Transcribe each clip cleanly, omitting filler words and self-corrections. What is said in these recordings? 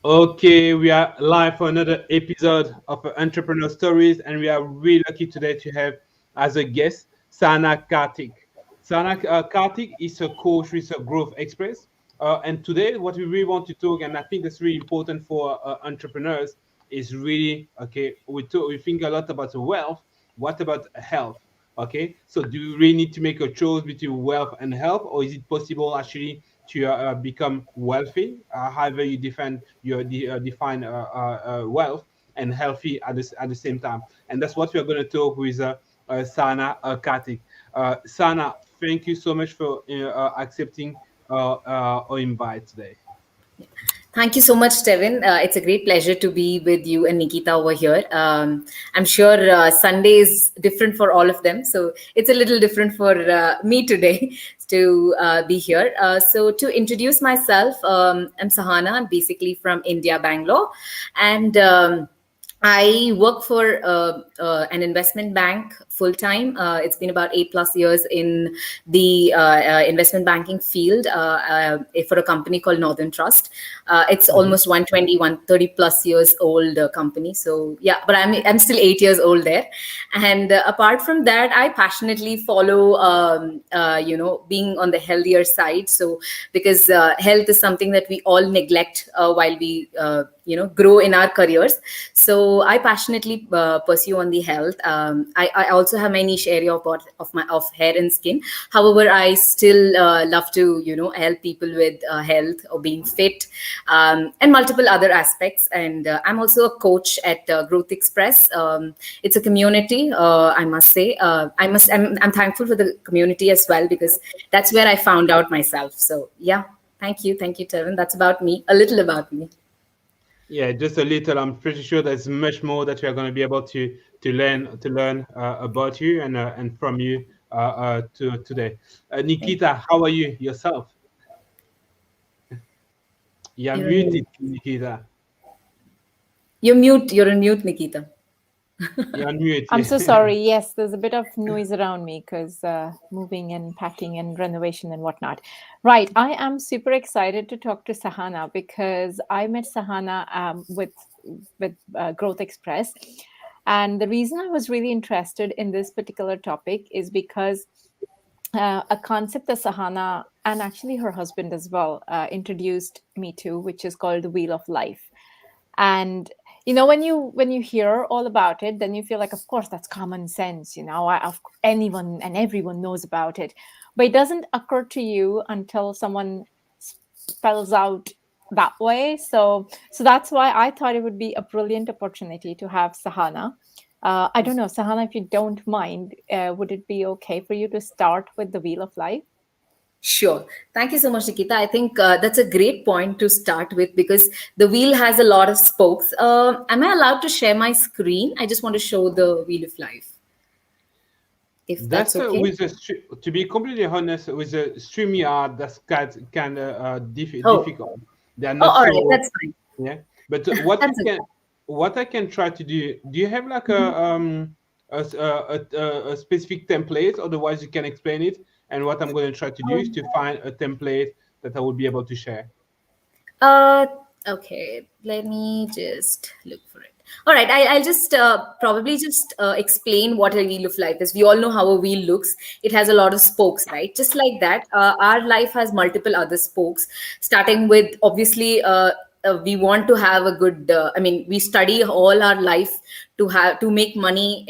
Okay, we are live for another episode of Entrepreneur Stories, and we are really lucky today to have as a guest Sahana Karthik. Sahana Karthik is a coach with a growth express, and today what we really want to talk, and I think that's really important for entrepreneurs, is really okay. We think a lot about wealth. What about health? Okay, so do you really need to make a choice between wealth and health, or is it possible actually to become wealthy, however you define wealth, and healthy at the same time? And that's what we are going to talk with Sana Karthik. Sana, thank you so much for accepting our invite today. Thank you so much, Tevin. It's a great pleasure to be with you and Nikita over here. I'm sure Sunday is different for all of them, so it's a little different for me today to be here. So, to introduce myself, I'm Sahana. I'm basically from India, Bangalore, and I work for an investment bank full time. It's been about 8+ years in the investment banking field for a company called Northern Trust. It's Mhm. almost 120, 130+ years old company. So yeah, but I'm still 8 years old there. And apart from that, I passionately follow being on the healthier side. So because health is something that we all neglect while we grow in our careers. So I passionately pursue on the health. I also have my niche area of hair and skin. However, I still love to help people with health or being fit, and multiple other aspects. And I'm also a coach at Growth Express. It's a community, I must say. I'm thankful for the community as well, because that's where I found out myself. So yeah, thank you, Tevin. That's about me, a little about me. Yeah, just a little. I'm pretty sure there's much more that we are going to be able to learn about you and from you today. Nikita, how are you yourself? You're You're on muted, mute. Nikita. You're mute. You're on mute, Nikita. You're on mute. I'm so sorry. Yes, there's a bit of noise around me because moving and packing and renovation and whatnot. Right. I am super excited to talk to Sahana because I met Sahana with Growth Express, and the reason I was really interested in this particular topic is because a concept that Sahana and actually her husband as well introduced me to, which is called the Wheel of Life. And when you hear all about it, then you feel like, of course, that's common sense. Anyone and everyone knows about it, but it doesn't occur to you until someone spells out that way. So that's why I thought it would be a brilliant opportunity to have Sahana. I don't know, Sahana, if you don't mind, would it be okay for you to start with the Wheel of Life? Sure. Thank you so much, Nikita. I think that's a great point to start with, because the wheel has a lot of spokes. Am I allowed to share my screen? I just want to show the wheel of life, if that's That's okay. to be completely honest, with the StreamYard, that's kind of Oh, difficult. They are oh, not all right. so, That's fine. yeah. But what we That's can, okay. what I can try to do you have like Mhm. a specific template? Otherwise, you can explain it. And what I'm going to try to do is to find a template that I will be able to share. Uh, okay, let me just look for it. All right, I'll just probably just explain what a wheel of life is. We all know how a wheel looks. It has a lot of spokes, right? Just like that, our life has multiple other spokes, starting with obviously. We want to have a good we study all our life to make money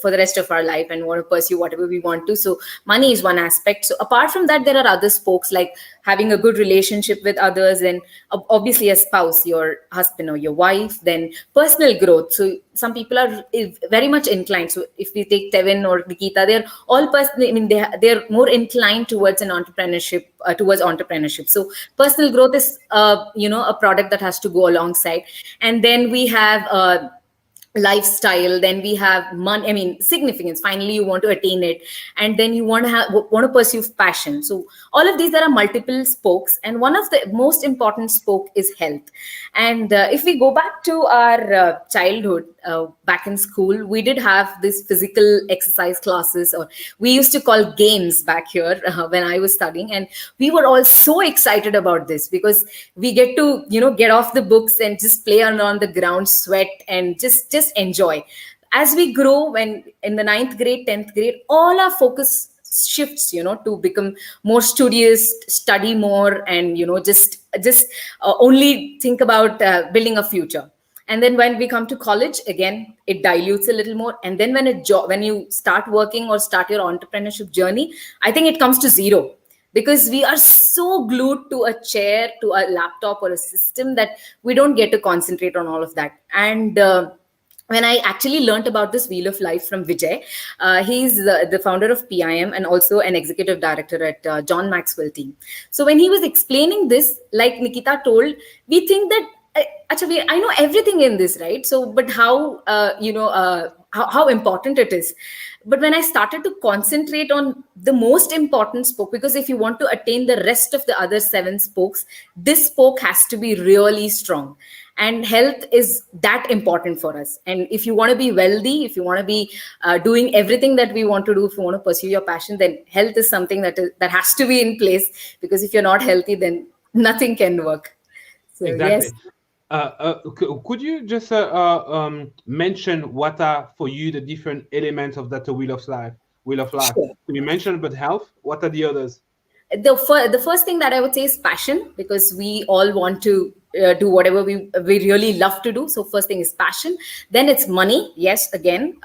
for the rest of our life, and want to pursue whatever we want to. So money is one aspect. So apart from that, there are other spokes, like having a good relationship with others, and obviously a spouse, your husband or your wife. Then personal growth. So some people are very much inclined. So if we take Tevin or Nikita, they're all they're more inclined towards entrepreneurship. So personal growth is a product that has to go alongside. And then we have lifestyle, then we have money, I mean significance, finally you want to attain it, and then you want to pursue passion. So all of these, there are multiple spokes, and one of the most important spoke is health. And if we go back to our childhood, back in school, we did have this physical exercise classes, or we used to call games back here when I was studying, and we were all so excited about this because we get to get off the books and just play on the ground, sweat, and just enjoy. As we grow, when in the ninth grade, 10th grade, all our focus shifts, to become more studious, study more, and just only think about building a future. And then when we come to college, again it dilutes a little more, and then when you start working or start your entrepreneurship journey, I think it comes to zero, because we are so glued to a chair, to a laptop or a system, that we don't get to concentrate on all of that. And when I actually learned about this wheel of life from Vijay, he's the founder of PIM and also an executive director at John Maxwell team. So when he was explaining this, like Nikita told, we think that I know everything in this, right? So, but how important it is. But when I started to concentrate on the most important spoke, because if you want to attain the rest of the other seven spokes, this spoke has to be really strong. And health is that important for us. And if you want to be wealthy, if you want to be doing everything that we want to do, if you want to pursue your passion, then health is something that has to be in place. Because if you're not healthy, then nothing can work. So yes. Exactly. Could you just mention what are for you the different elements of that wheel of life? Wheel of life. Sure. So you mentioned about health. What are the others? The first thing that I would say is passion, because we all want to do whatever we really love to do. So first thing is passion. Then it's money. Yes, again,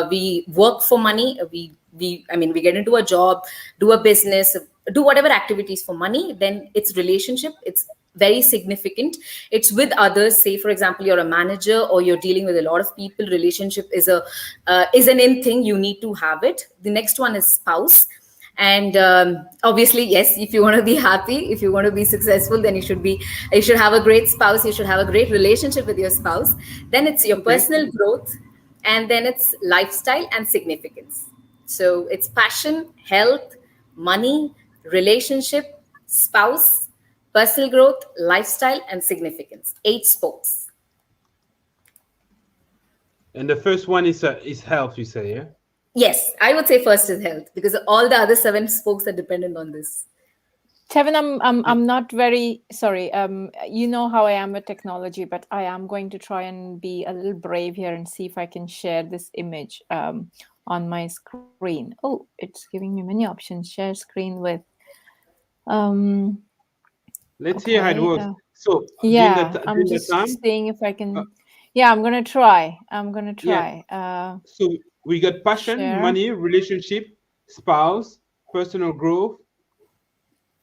we work for money. We get into a job, do a business, do whatever activities for money. Then it's relationship. It's very significant. It's with others. Say for example, you're a manager or you're dealing with a lot of people. Relationship is an in thing. You need to have it. The next one is spouse. And obviously, yes, if you want to be happy, if you want to be successful, then you should have a great spouse, you should have a great relationship with your spouse. Then it's your Okay. personal growth, and then it's lifestyle and significance. So it's passion, health, money, relationship, spouse, personal growth, lifestyle, and significance. 8 spokes. And the first one is health, you say, yeah? Yes, I would say first is health, because all the other 7 spokes are dependent on this. Tevin, I'm not very sorry. You know how I am with technology, but I am going to try and be a little brave here and see if I can share this image on my screen. Oh, it's giving me many options. Share screen with. Let's see how it Okay, works. So yeah, during I'm the just time, seeing if I uh, can. Yeah, I'm gonna try. I'm gonna yeah. try. So we got passion, Share. money, relationship, spouse, personal growth,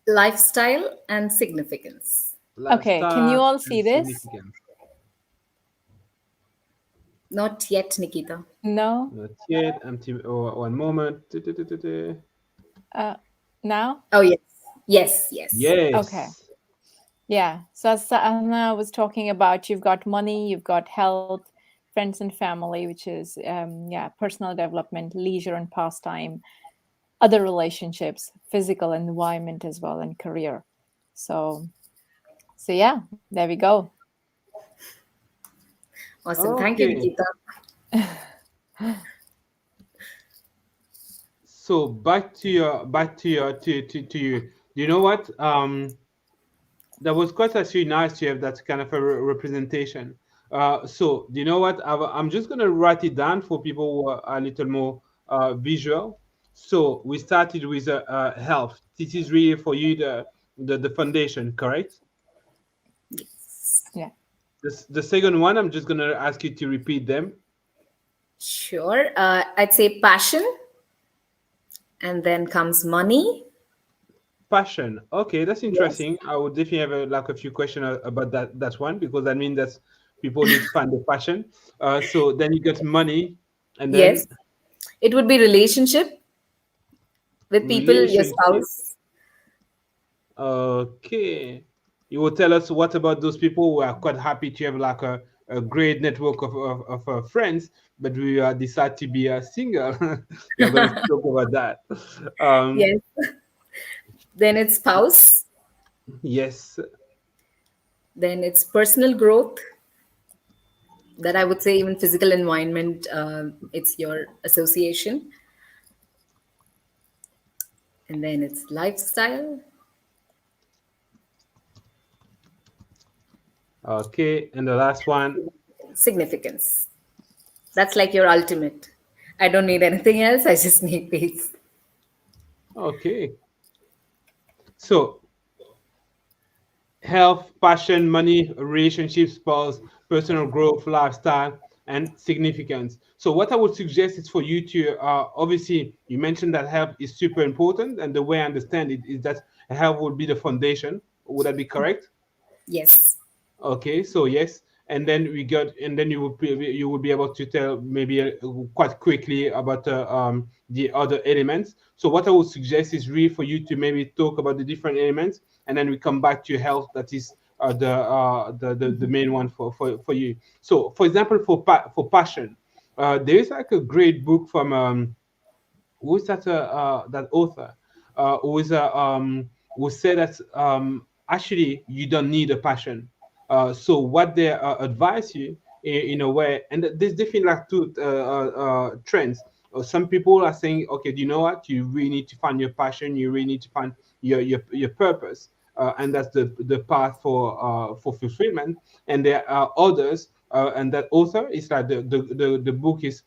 Lifestyle and significance. Okay, can you lifestyle, all and see this? significance. Not yet, Nikita. No. Not yet. One moment. Uh, Now. Oh, yes. Yes, yes. Okay. Yes. Yeah. So as Sahana was talking about, you've got money, you've got health, friends and family, which is personal development, leisure and pastime, other relationships, physical environment as well, and career. So yeah, there we go. Awesome. Thank you, Okay. Nikita. So back to you. You know what? That was quite actually nice to have that kind of a representation. So do you know what? I'm just gonna write it down for people who are a little more visual. So we started with health. This is really for you the foundation, correct? Yes. Yeah. The second one, I'm just gonna ask you to repeat them. Sure. I'd say passion, and then comes money. Passion. Okay, that's Yes. interesting. I would definitely have a few questions about that one because that means that people need to find the passion. So then you get money, and Yes. then It would be relationship with people, your relationship. spouse. Okay. You will tell us what about those people who are quite happy to have like a a great network of friends, but we decide to be single. We are going to talk about that. Um, Yes. Then it's spouse. yes. Then it's personal growth. That I would say even physical environment. It's your association, and then it's lifestyle, Okay. And the last one. significance. That's like your ultimate. I don't need anything else. I just need peace. Okay. So health, passion, money, relationships, spouse, personal growth, lifestyle, and significance. So, what I would suggest is for you to obviously, you mentioned that health is super important, and the way I understand it is that health would be the foundation. Would that be correct? Yes. Okay, so yes, and then you would be able to tell maybe quite quickly about the other elements. So what I would suggest is really for you to maybe talk about the different elements, and then we come back to health. That is the main one for you. So for example, for passion, there is like a great book from who is that that author who said that actually you don't need a passion. So what they advise you in a way, and there's definitely like two trends. Some people are saying, okay, do you know what? You really need to find your passion. You really need to find your purpose, and that's the path for fulfillment. And there are others, and that author is like the book is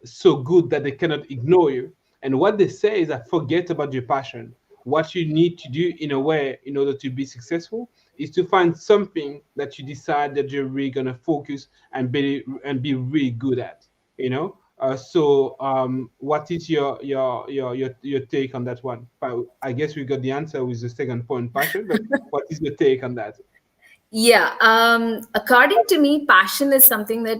so good that they cannot ignore you. And what they say is that forget about your passion. What you need to do in a way in order to be successful is to find something that you decide that you're really gonna focus and be really good at. What is your take on that one? I guess we got the answer with the second point, passion. But what is your take on that? Yeah. According to me, passion is something that,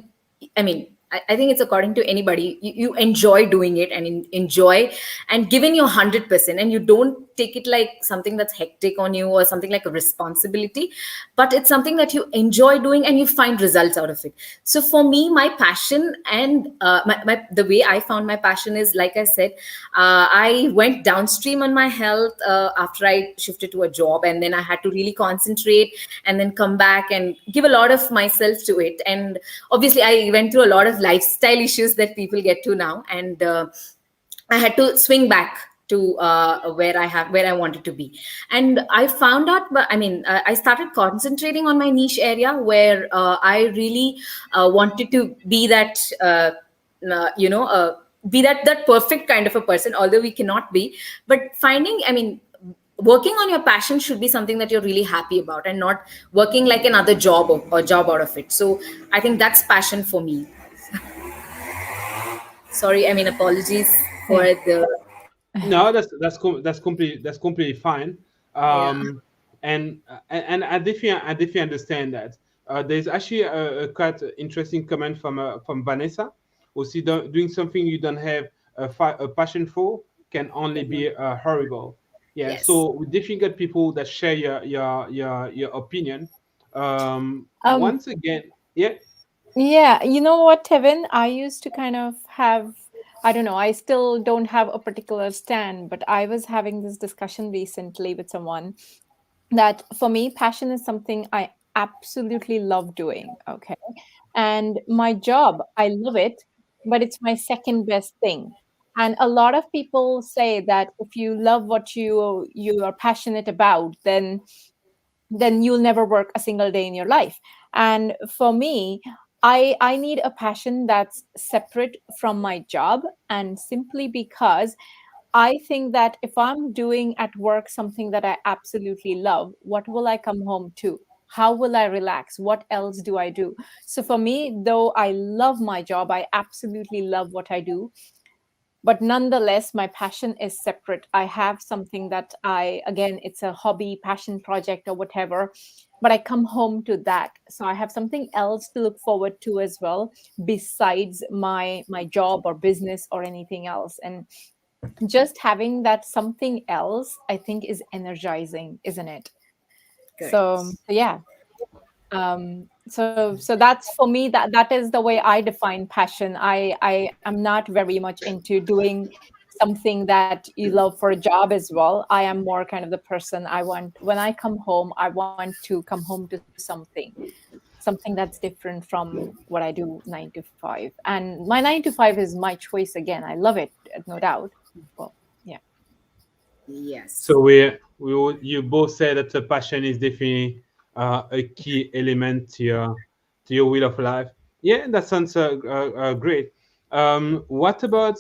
I mean, I think it's according to anybody. You enjoy doing it and enjoy and giving your 100%, and you don't take it like something that's hectic on you or something like a responsibility, but it's something that you enjoy doing and you find results out of it. So for me, my passion and the way I found my passion is, like I said, I went downstream on my health after I shifted to a job, and then I had to really concentrate and then come back and give a lot of myself to it. And obviously I went through a lot of lifestyle issues that people get to now, and I had to swing back to where I wanted to be. And I found out, but I mean, I started concentrating on my niche area where I really wanted to be that you know be that perfect kind of a person, although we cannot be. But finding, I mean, working on your passion should be something that you're really happy about, and not working like another job or job out of it. So I think that's passion for me. Sorry, I mean, apologies for Yeah. the, No, that's completely fine. yeah. And I definitely understand that. There's actually a quite interesting comment from Vanessa, who see doing something you don't have a passion for can only be horrible. Yeah, Yes. so we definitely get people that share your opinion. Um, Once again, yeah. Yeah, you know what, Tevin? I used to kind of have, I don't know, I still don't have a particular stand, but I was having this discussion recently with someone that for me, passion is something I absolutely love doing. Okay. And my job, I love it, but it's my second best thing. And a lot of people say that if you love what you are passionate about, then you'll never work a single day in your life. And for me, I need a passion that's separate from my job, and simply because I think that if I'm doing at work something that I absolutely love, what will I come home to? How will I relax? What else do I do? So for me, though I love my job, I absolutely love what I do, but nonetheless my passion is separate. I have something that I, again, it's a hobby, passion project or whatever, but I come home to that, so I have something else to look forward to as well, besides my job or business or anything else. And just having that something else, I think, is energizing, isn't it? Correct. So yeah. um So that's for me, that is the way I define passion. I am not very much into doing something that you love for a job as well. I am more kind of the person, I want, when I come home, I want to come home to something that's different from what I do 9 to 5. And my 9 to 5 is my choice again. I love it, no doubt. Well, yeah. Yes. So you both said that the passion is definitely a key element to your wheel of life. Yeah, that sounds great. What about?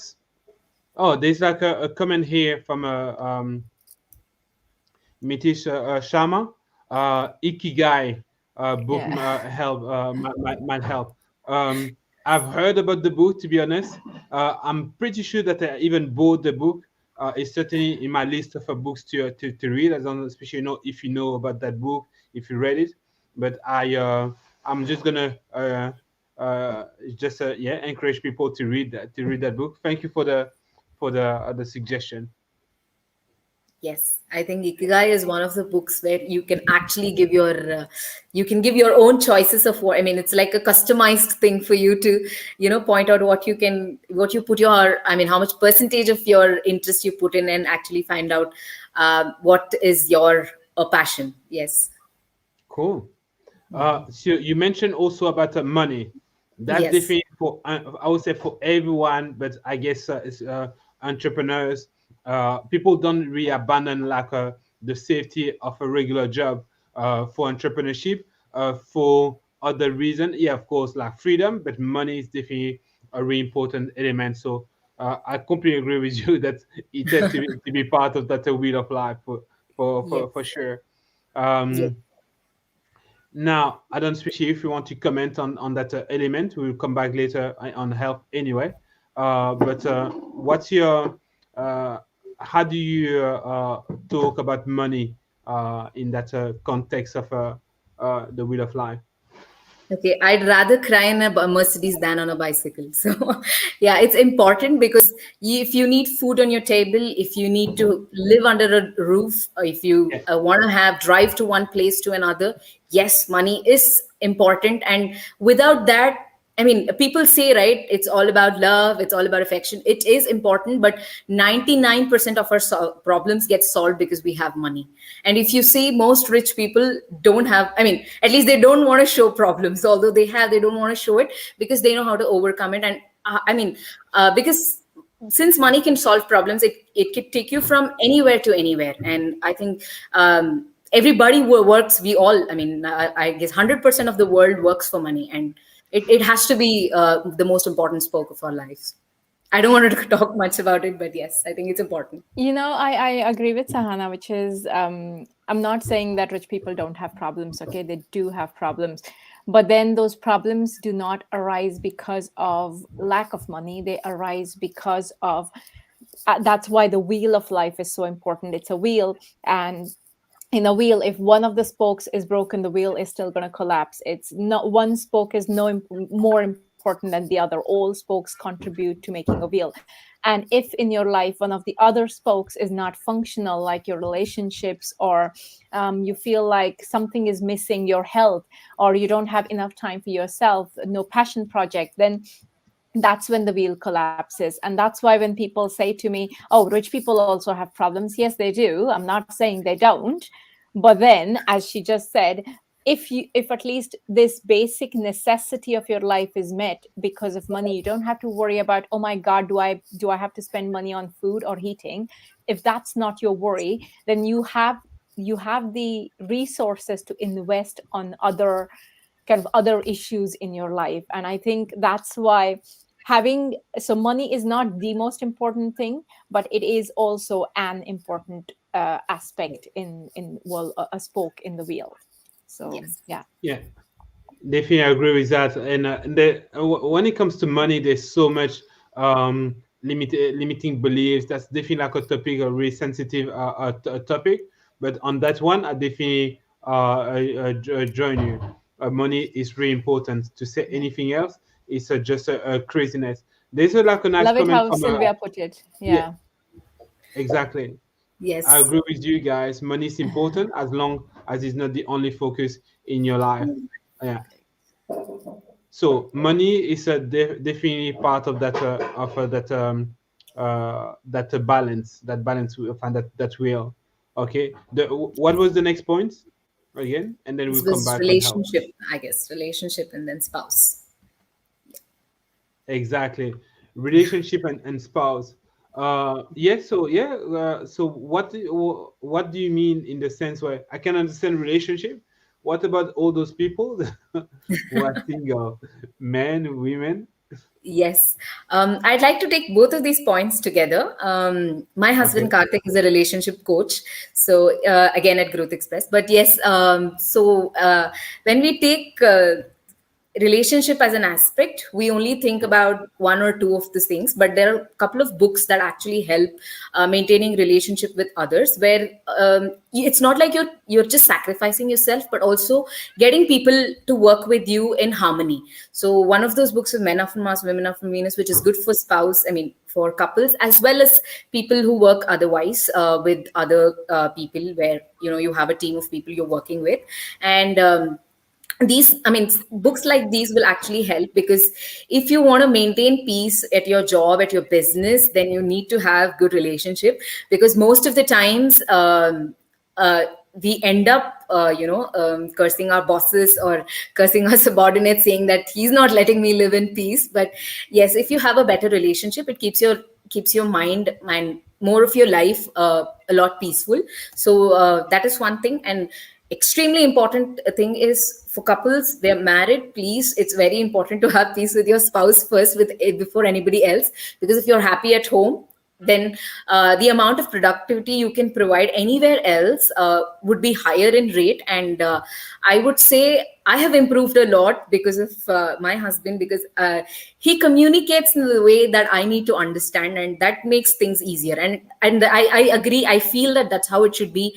Oh, there's like a comment here from Mitish Sharma, Ikigai book Yeah. help might help. Um, I've heard about the book. To be honest, I'm pretty sure that I even bought the book. It's certainly in my list of books to read. As long, especially if you know about that book, if you read it. But I'm just gonna just yeah, encourage people to read that book. Thank you for the suggestion. Yes, I think Ikigai is one of the books where you can actually give you can give your own choices of what, I mean, it's like a customized thing for you to, point out what you put your, I mean, how much percentage of your interest you put in and actually find out what is your passion. Yes. Cool. So you mentioned also about money. That's Yes. definitely for I would say for everyone, but I guess it's entrepreneurs. People don't really abandon like the safety of a regular job for entrepreneurship for other reason. Yeah, of course, like freedom, but money is definitely a really important element. So I completely agree with you that it has to be part of that wheel of life for Yes. sure. Yes. Um, Now, I don't especially if you want to comment on that element. We'll come back later on health anyway. But what's your how do you talk about money in that context of the wheel of life? Okay, I'd rather cry in a Mercedes than on a bicycle. So, yeah, it's important because if you need food on your table, if you need to live under a roof, or if you Yeah, want to have drive to one place to another, yes, money is important. And without that, I mean, people say, right, it's all about love, it's all about affection. It is important, but 99% of our problems get solved because we have money. And if you see, most rich people don't have, I mean, at least they don't want to show problems, although they don't want to show it because they know how to overcome it. And because since money can solve problems, it can take you from anywhere to anywhere. And I think everybody works, we all, I mean, I guess 100% of the world works for money. And it has to be the most important spoke of our lives. I don't want to talk much about it, but yes, I think it's important. I agree with Sahana, which is, I'm not saying that rich people don't have problems. Okay, they do have problems, but then those problems do not arise because of lack of money. They arise because of that's why the wheel of life is so important. It's a wheel, and in a wheel, if one of the spokes is broken, the wheel is still going to collapse. It's not, one spoke is no more important than the other. All spokes contribute to making a wheel. And if in your life one of the other spokes is not functional, like your relationships, or you feel like something is missing, your health, or you don't have enough time for yourself, no passion project, then that's when the wheel collapses. And that's why when people say to me, oh, rich people also have problems, yes, they do. I'm not saying they don't. But then, as she just said, if at least this basic necessity of your life is met because of money, you don't have to worry about, oh my god, do I have to spend money on food or heating. If that's not your worry, then you have the resources to invest on other kind of other issues in your life. And I think that's why having, so money is not the most important thing, but it is also an important aspect in well, a spoke in the wheel. So Yes. yeah. yeah. Definitely, I agree with that. And when it comes to money, there's so much limiting beliefs. That's definitely like a topic, a really sensitive topic. But on that one, I definitely join you. Money is really important. To say anything else is just a craziness. There's like a nice Love it comment how from Sylvia put it. yeah, Yeah. exactly. I Yes. agree with you guys. Money is important as long as it's not the only focus in your life. Yeah. So money is a definitely part of that balance, we find that wheel. Okay. What was the next point again? And then This we'll come was back on health. relationship, I guess. Relationship and then spouse. Exactly. Relationship and spouse. Yes. So yeah. So what do you mean in the sense where I can understand relationship? What about all those people who are single, men, women? Yes. I'd like to take both of these points together. My husband Okay. Karthik is a relationship coach. So, again, at Growth Express. But yes, when we take relationship as an aspect, we only think about one or two of these things, but there are a couple of books that actually help maintaining relationship with others, where it's not like you're just sacrificing yourself, but also getting people to work with you in harmony. So one of those books is Men Are from Mars, Women Are from Venus, which is good for spouse, I mean for couples, as well as people who work otherwise with other people, where you have a team of people you're working with. And these, I mean, books like these will actually help, because if you want to maintain peace at your job, at your business, then you need to have good relationship, because most of the times uh, we end up cursing our bosses or cursing our subordinates, saying that he's not letting me live in peace. But yes, if you have a better relationship, it keeps your mind and more of your life a lot peaceful. So that is one thing. And extremely important thing is, for couples, they're married, please, it's very important to have peace with your spouse first, before anybody else. Because if you're happy at home, then the amount of productivity you can provide anywhere else would be higher in rate. And I would say I have improved a lot because of my husband, because he communicates in the way that I need to understand, and that makes things easier. And I agree, I feel that that's how it should be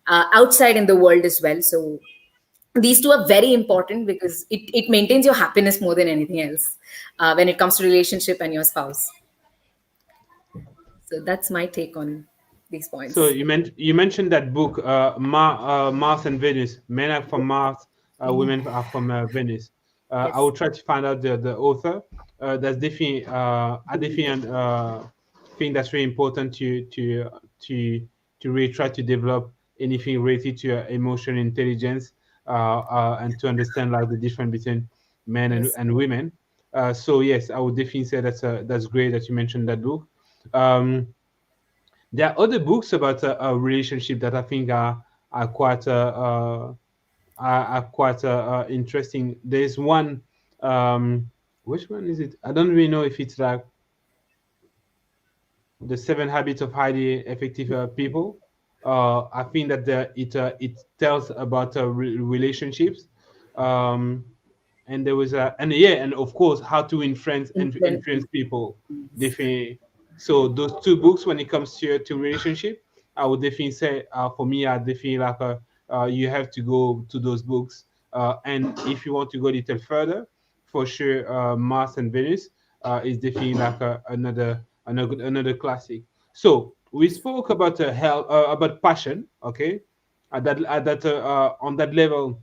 outside in the world as well. So these two are very important, because it maintains your happiness more than anything else when it comes to relationship and your spouse. So that's my take on these So points. you mentioned that book, Mars and Venus. Men are from Mars, women are from Venus. I will Yes. try to find out the author. That's definitely I definitely think that's very important to to really try to develop anything related to emotional intelligence, and to understand like the difference between men Yes. and women. So yes, I would definitely say that's great that you mentioned that book. Um, there are other books about a relationship that I think are quite are quite interesting. There's one, which one is it? I don't really know if it's like the Seven Habits of Highly Effective People. I think that it tells about relationships. Um, and there was a and yeah, and of course how to influence and Influence. influence people, definitely. So those two books, when it comes to relationship, I would definitely say, for me, I definitely like you have to go to those books, and if you want to go a little further, for sure, Mars and Venus is definitely like another classic. So we spoke about health, about passion, okay, on that level.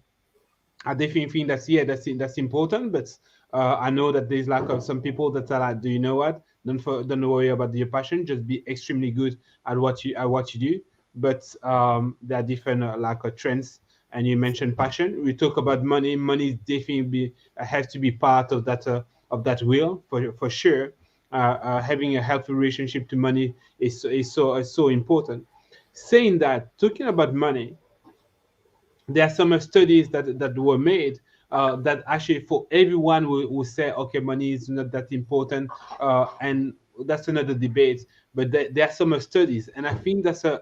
I definitely think that's yeah, that's important. But I know that there's like some people that are like, do you know what? Don't worry about your passion. Just be extremely good at what you do. But there are different trends. And you mentioned passion. We talk about money. Money is definitely has to be part of that wheel for sure. Having a healthy relationship to money is so important. Saying that, talking about money, there are some studies that were made that actually for everyone will say, okay, money is not that important, and that's another debate. But there are some studies, and I think that's a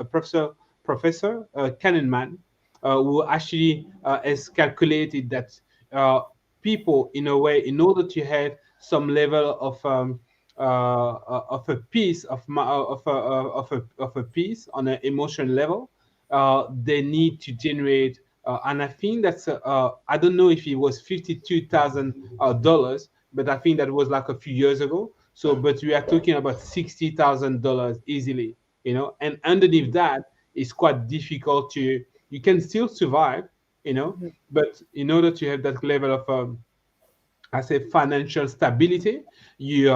professor Kahneman, who actually has calculated that people, in a way, in order to have some level of a piece of a piece on an emotional level, they need to generate. And I think that's I don't know if it was $52,000, but I think that was like a few years ago. So, but we are talking about $60,000 easily, and underneath that, it's quite difficult to. You can still survive you know. But in order to have that level of I say financial stability. You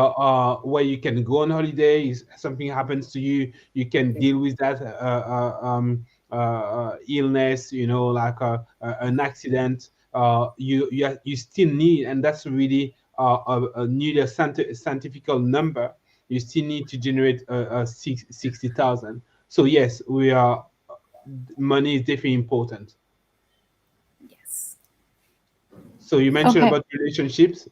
where you can go on holiday. If something happens to you, you can deal with that illness. You know, like an accident. You still need, and that's really need a scientific number. You still need to generate 60,000. So yes, we are. Money is definitely important. Yes. So you mentioned Okay. about relationships.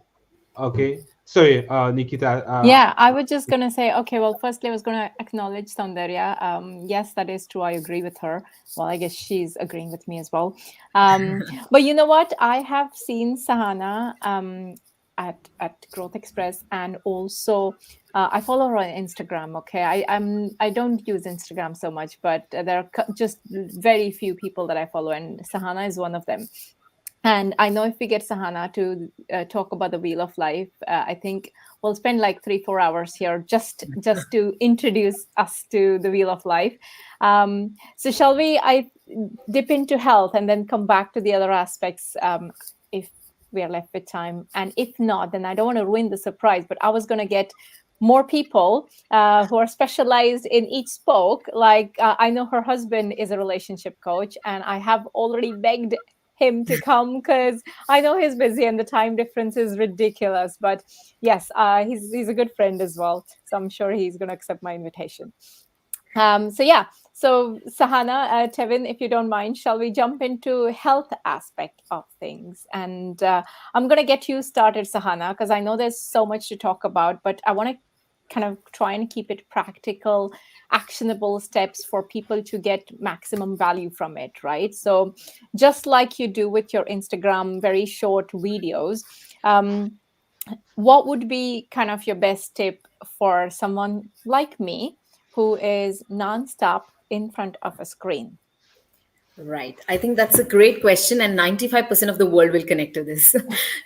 Okay. Sorry, Nikita. Yeah, I was just going to say, okay, well, firstly, I was going to acknowledge Soundarya. Yes, that is true. I agree with her. Well, I guess she's agreeing with me as well. But you know what? I have seen Sahana at Growth Express, and also I follow her on Instagram. Okay, I don't use Instagram so much, but there are just very few people that I follow, and Sahana is one of them. And I know if we get Sahana to talk about the Wheel of Life, I think we'll spend like 3-4 hours here just to introduce us to the Wheel of Life. So shall we? I dip into health and then come back to the other aspects if we are left with time. And if not, then I don't want to ruin the surprise. But I was going to get more people who are specialized in each spoke. Like I know her husband is a relationship coach, and I have already begged him to come because I know he's busy and the time difference is ridiculous. But yes, he's a good friend as well, so I'm sure he's going to accept my invitation. So yeah, so Sahana, Tevin, if you don't mind, shall we jump into health aspect of things? And I'm going to get you started, Sahana, because I know there's so much to talk about, but I want to kind of try and keep it practical, actionable steps for people to get maximum value from it, right? So just like you do with your Instagram very short videos, what would be kind of your best tip for someone like me who is nonstop in front of a screen? Right. I think that's a great question, and 95% of the world will connect to this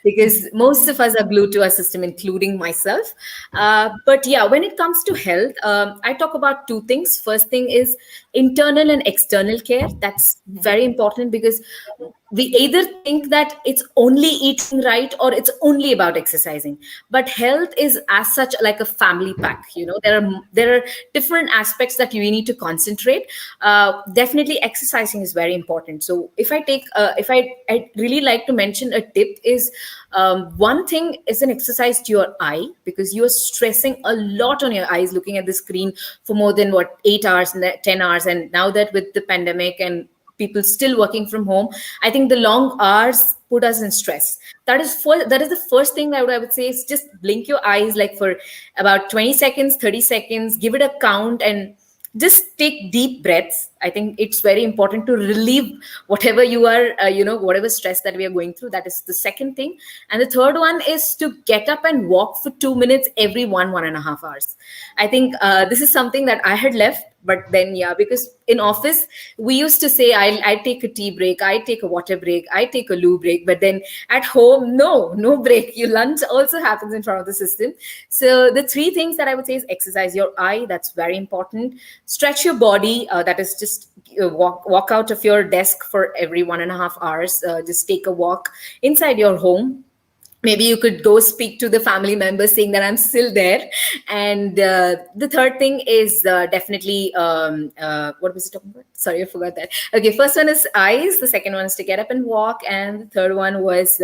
because most of us are glued to our system, including myself. But yeah, when it comes to health, I talk about two things. First thing is internal and external care. That's very important because we either think that it's only eating right or it's only about exercising, but health is as such like a family pack. You know, there are different aspects that you need to concentrate. Definitely exercising is very important. So if I really like to mention a tip is, one thing is an exercise to your eye, because you are stressing a lot on your eyes looking at the screen for more than 8 hours, 10 hours. And now that with the pandemic and people still working from home, I think the long hours put us in stress. That is the first thing I would say is just blink your eyes like for about 20 seconds, 30 seconds, give it a count, and just take deep breaths. I think it's very important to relieve whatever you are, whatever stress that we are going through. That is the second thing. And the third one is to get up and walk for 2 minutes every 1.5 hours. I think this is something that I had left. But then, yeah, because in office, we used to say, I take a tea break, I take a water break, I take a loo break. But then at home, no break. Your lunch also happens in front of the system. So the three things that I would say is exercise your eye. That's very important. Stretch your body. That is just walk out of your desk for every 1.5 hours. Just take a walk inside your home. Maybe you could go speak to the family members saying that I'm still there. And the third thing is definitely, what was it talking about? Sorry, I forgot that. Okay, first one is eyes. The second one is to get up and walk. And the third one was,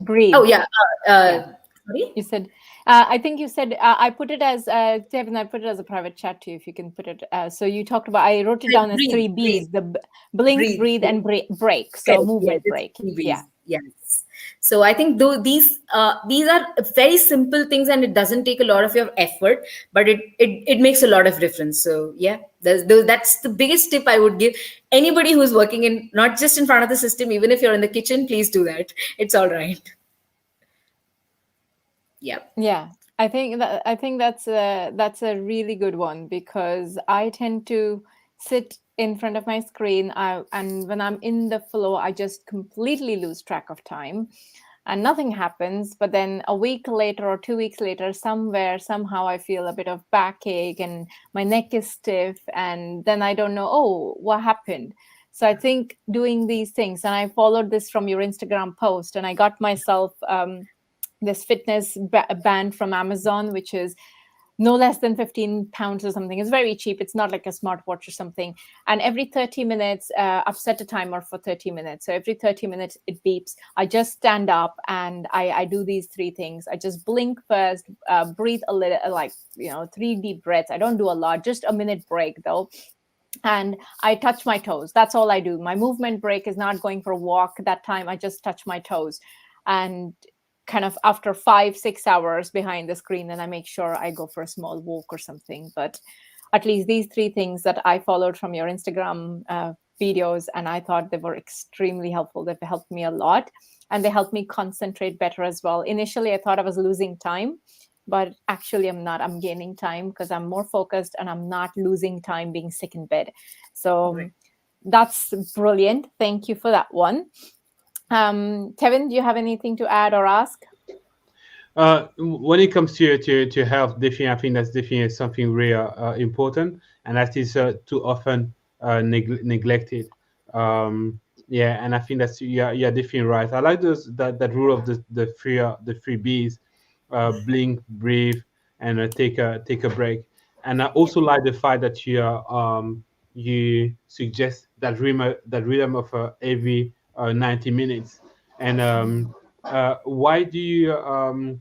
Breathe. oh yeah. Yeah. Sorry? You said, I think you said, I put it as, Devin, I put it as a private chat to you if you can put it. So you talked about, I wrote it down as Breathe, 3 Bs, the blink, breathe, and break. So Correct. movement Yes, break. it's Yeah. yes. So I think though these are very simple things, and it doesn't take a lot of your effort, but it makes a lot of difference. So yeah, that's the biggest tip I would give anybody who's working in, not just in front of the system. Even if you're in the kitchen, please do that. It's all right. Yeah. Yeah, I think that's a really good one, because I tend to sit in front of my screen, and when I'm in the flow, I just completely lose track of time, and nothing happens. But then a week later or 2 weeks later, somehow I feel a bit of backache and my neck is stiff, and then I don't know, oh, what happened? So I think doing these things, and I followed this from your Instagram post, and I got myself this fitness band from Amazon, which is no less than 15 pounds or something. It's very cheap. It's not like a smartwatch or something. And every 30 minutes, I've set a timer for 30 minutes. So every 30 minutes, it beeps. I just stand up and I do these three things. I just blink first, breathe a little, like, 3 deep breaths. I don't do a lot, just a minute break though. And I touch my toes. That's all I do. My movement break is not going for a walk that time. I just touch my toes. And kind of after 5-6 hours behind the screen, then I make sure I go for a small walk or something. But at least these three things that I followed from your Instagram videos, and I thought they were extremely helpful. They've helped me a lot, and they helped me concentrate better as well. Initially, I thought I was losing time, but actually I'm not. I'm gaining time because I'm more focused and I'm not losing time being sick in bed. So Right. that's brilliant. Thank you for that one. Tevin, do you have anything to add or ask? When it comes to health, definitely, I think that's definitely something really important, and that is too often neglected. Yeah, and I think that's you're definitely right. I like that rule of the three B's: blink, breathe, and take a break. And I Yeah. also like the fact that you suggest that rhythm of every 90 minutes. And why do you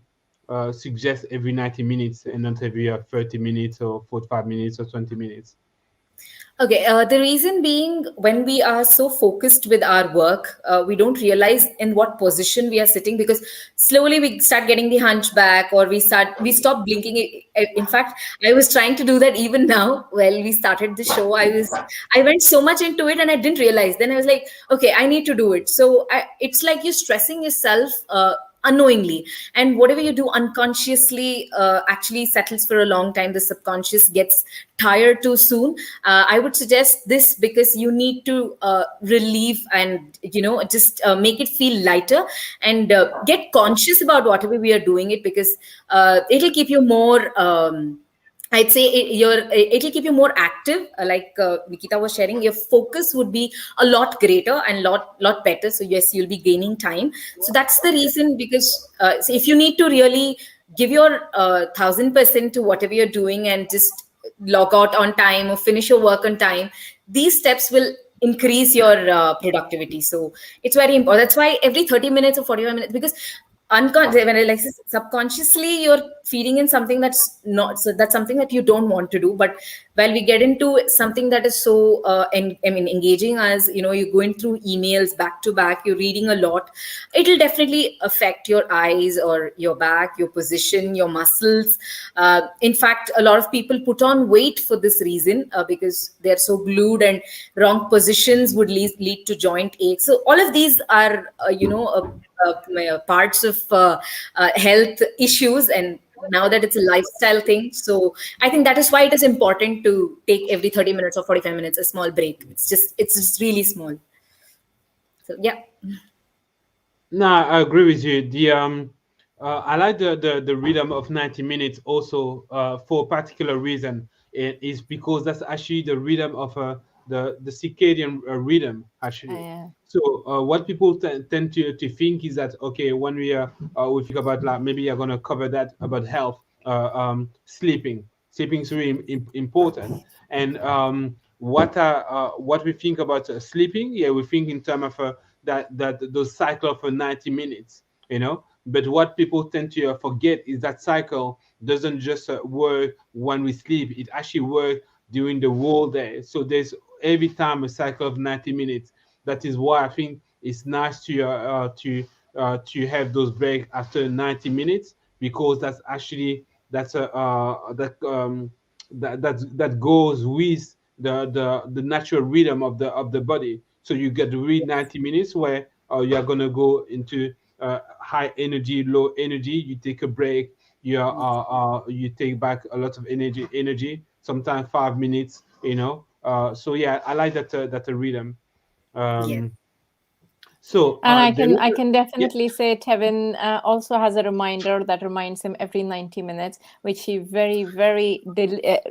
suggest every 90 minutes and not every 30 minutes or 45 minutes or 20 minutes? Okay, the reason being when we are so focused with our work, we don't realize in what position we are sitting, because slowly we start getting the hunchback, or we stop blinking. In fact, I was trying to do that even now. Well, we started the show. I went so much into it and I didn't realize. Then I was like, okay, I need to do it. So it's like you're stressing yourself. Unknowingly, and whatever you do unconsciously actually settles for a long time. The subconscious gets tired too soon. I would suggest this because you need to relieve and just make it feel lighter, and get conscious about whatever we are doing it, because it'll keep you more I'd say it'll keep you more active. Like Nikita was sharing, your focus would be a lot greater and lot better. So yes, you'll be gaining time. So that's the reason, because so if you need to really give your 1,000% to whatever you're doing and just log out on time or finish your work on time, these steps will increase your productivity. So it's very important. That's why every 30 minutes or 45 minutes, because when I like subconsciously you're feeding in something that's not, so that's something that you don't want to do. But while we get into something that is so engaging, as you're going through emails back to back, you're reading a lot, it'll definitely affect your eyes or your back, your position, your muscles. In fact, a lot of people put on weight for this reason, because they're so glued, and wrong positions would lead to joint ache. So all of these are parts of health issues, and now that it's a lifestyle thing, so I think that is why it is important to take every 30 minutes or 45 minutes a small break. It's just really small. So yeah. No, I agree with you. I like the rhythm of 90 minutes also for a particular reason. It is because that's actually the rhythm of the circadian rhythm actually. Yeah. So what people tend to think is that, okay, when we think about, like, maybe you're gonna cover that about health, sleeping. Sleeping is really important. And what we think about sleeping, yeah, we think in terms of that those cycle for 90 minutes, but what people tend to forget is that cycle doesn't just work when we sleep. It actually works during the whole day. So there's every time a cycle of 90 minutes. That is why I think it's nice to have those breaks after 90 minutes, because that's a that goes with the natural rhythm of the body. So you get to read 90 minutes where you're gonna go into high energy, low energy. You take a break. You take back a lot of energy. Sometimes 5 minutes. So yeah, I like that rhythm. Yes. Um, so And I there can is I can yeah. definitely say Tevin also has a reminder that reminds him every 90 minutes, which he very, very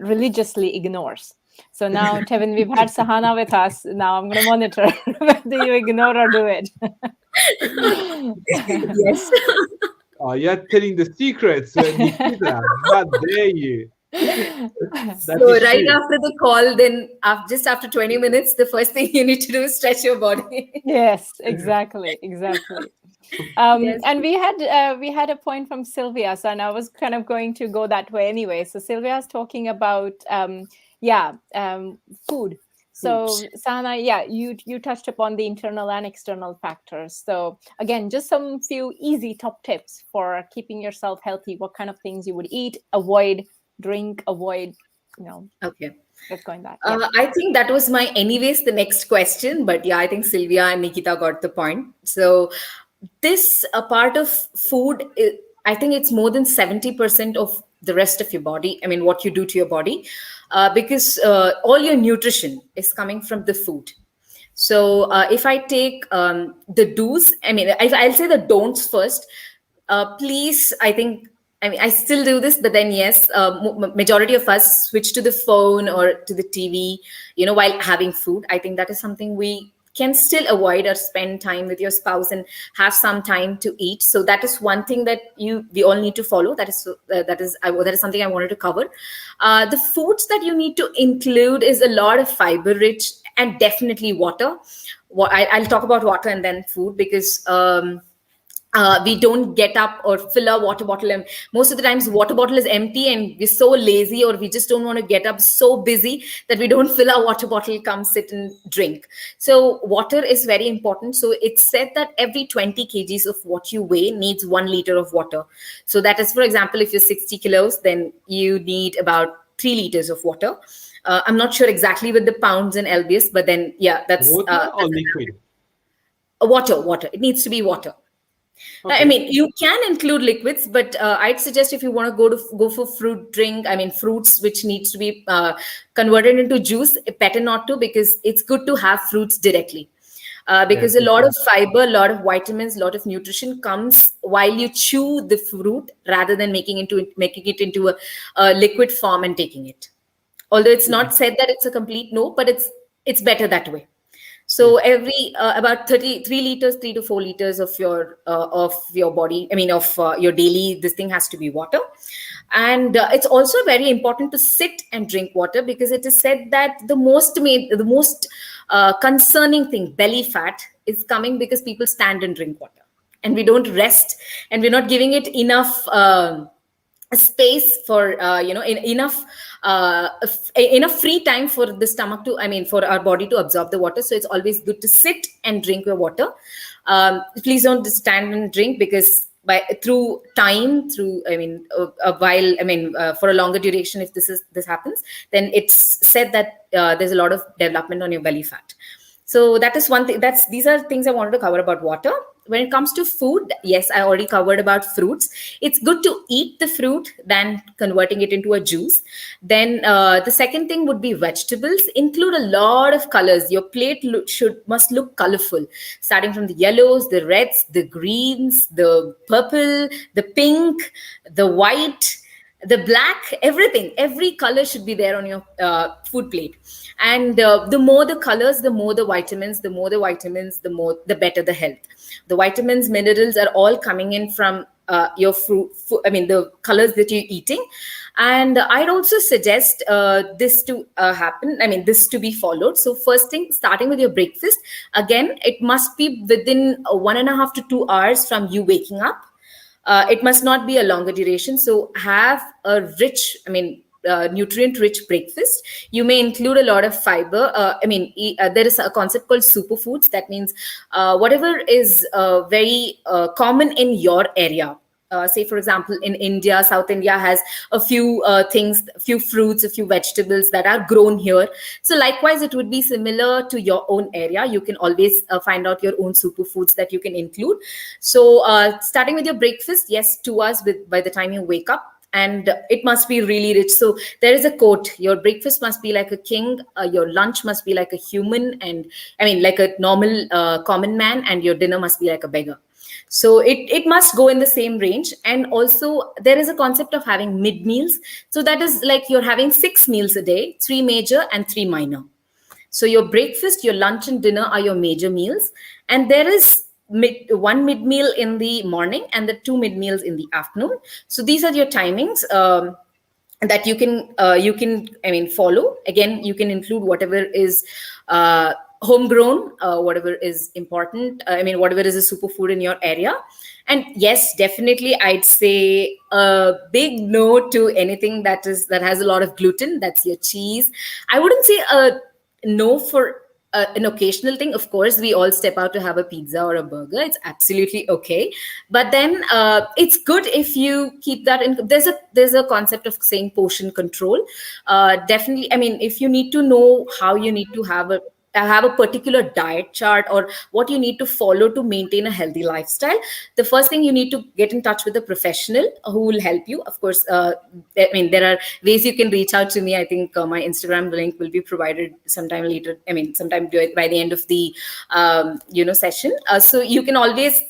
religiously ignores. So now, Tevin, we've had Sahana with us. Now I'm going to monitor whether you ignore or do it. Yes. Oh, you're telling the secrets, Nikita. How dare you? That So is right true. after the call, then just after 20 minutes, the first thing you need to do is stretch your body. Yes, exactly, exactly. Yes. And we had a point from Sylvia, so and I was kind of going to go that way anyway. So Sylvia's talking about food. Food. So Sana, yeah, you touched upon the internal and external factors. So again, just some few easy top tips for keeping yourself healthy. What kind of things you would eat, avoid, drink, avoid, Okay. let's go in that. Yeah. I think that was my, anyways, the next question. But yeah, I think Sylvia and Nikita got the point. So this a part of food, I think it's more than 70% of the rest of your body. I mean, what you do to your body, because all your nutrition is coming from the food. So if I take the do's, I mean, I'll say the don'ts first. Please, I mean, I still do this, but then yes, majority of us switch to the phone or to the TV, while having food. I think that is something we can still avoid, or spend time with your spouse and have some time to eat. So that is one thing that we all need to follow. That is something I wanted to cover. The foods that you need to include is a lot of fiber rich, and definitely water. I'll talk about water and then food, because we don't get up or fill our water bottle, and most of the times water bottle is empty and we're so lazy, or we just don't want to get up, so busy that we don't fill our water bottle, come sit and drink. So water is very important. So it's said that every 20 kgs of what you weigh needs 1 liter of water. So that is, for example, if you're 60 kilos, then you need about 3 liters of water. I'm not sure exactly with the pounds and lbs, but then yeah, Water or liquid? water. It needs to be water. I Okay. mean, you can include liquids, but I'd suggest, if you want to go for fruit drink, I mean, fruits which needs to be converted into juice, better not to, because it's good to have fruits directly. Yes, Because a yes, lot yes. of fiber, a lot of vitamins, a lot of nutrition comes while you chew the fruit, rather than making it into a liquid form and taking it. Although it's Okay. not said that it's a complete no, but it's better that way. Yes. So every about 33 liters, 3 to 4 liters of your body, I mean, of your daily, this thing has to be water. And it's also very important to sit and drink water, because it is said that the most concerning thing, belly fat, is coming because people stand and drink water, and we don't rest, and we're not giving it enough space for enough free time for the stomach to, I mean, for our body to absorb the water. So it's always good to sit and drink your water. Please don't just stand and drink, because through time, through, I mean, a while, I mean, for a longer duration, if this happens, then it's said that there's a lot of development on your belly fat. So that is one thing. These are things I wanted to cover about water. When it comes to food, yes, I already covered about fruits. It's good to eat the fruit than converting it into a juice. Then the second thing would be vegetables. Include a lot of colors. Your plate must look colorful, starting from the yellows, the reds, the greens, the purple, the pink, the white, the black, everything, every color should be there on your food plate. And the more the colors, the more the vitamins, the better the health. The vitamins, minerals are all coming in from your I mean, the colors that you're eating. And I'd also suggest this to happen, I mean, this to be followed. So first thing, starting with your breakfast, again, it must be within 1.5 to 2 hours from you waking up. It must not be a longer duration. So have a rich, I mean, nutrient rich breakfast. You may include a lot of fiber. There is a concept called superfoods. That means whatever is very common in your area. Say, for example, in India, South India has a few things, a few fruits, a few vegetables that are grown here. So likewise, it would be similar to your own area. You can always find out your own superfoods that you can include. So starting with your breakfast, yes, 2 hours by the time you wake up. And it must be really rich. So there is a quote: your breakfast must be like a king, your lunch must be like a human, and I mean, like a normal common man, and your dinner must be like a beggar. So it must go in the same range. And also there is a concept of having mid meals. So that is like you're having 6 meals a day, 3 major and 3 minor. So your breakfast, your lunch, and dinner are your major meals, and there is one mid meal in the morning and the 2 mid meals in the afternoon. So these are your timings. That you can follow. Again, you can include whatever is homegrown, whatever is important, whatever is a superfood in your area. And yes, definitely I'd say a big no to anything that has a lot of gluten. That's your cheese. I wouldn't say a no for an occasional thing. Of course, we all step out to have a pizza or a burger. It's absolutely okay. But then it's good if you keep that in. There's a concept of saying portion control. Definitely, if you need to know how you need to have a particular diet chart or what you need to follow to maintain a healthy lifestyle, the first thing you need to get in touch with a professional who will help you. Of course, there are ways you can reach out to me. I think my Instagram link will be provided sometime later. Sometime by the end of the session. So you can always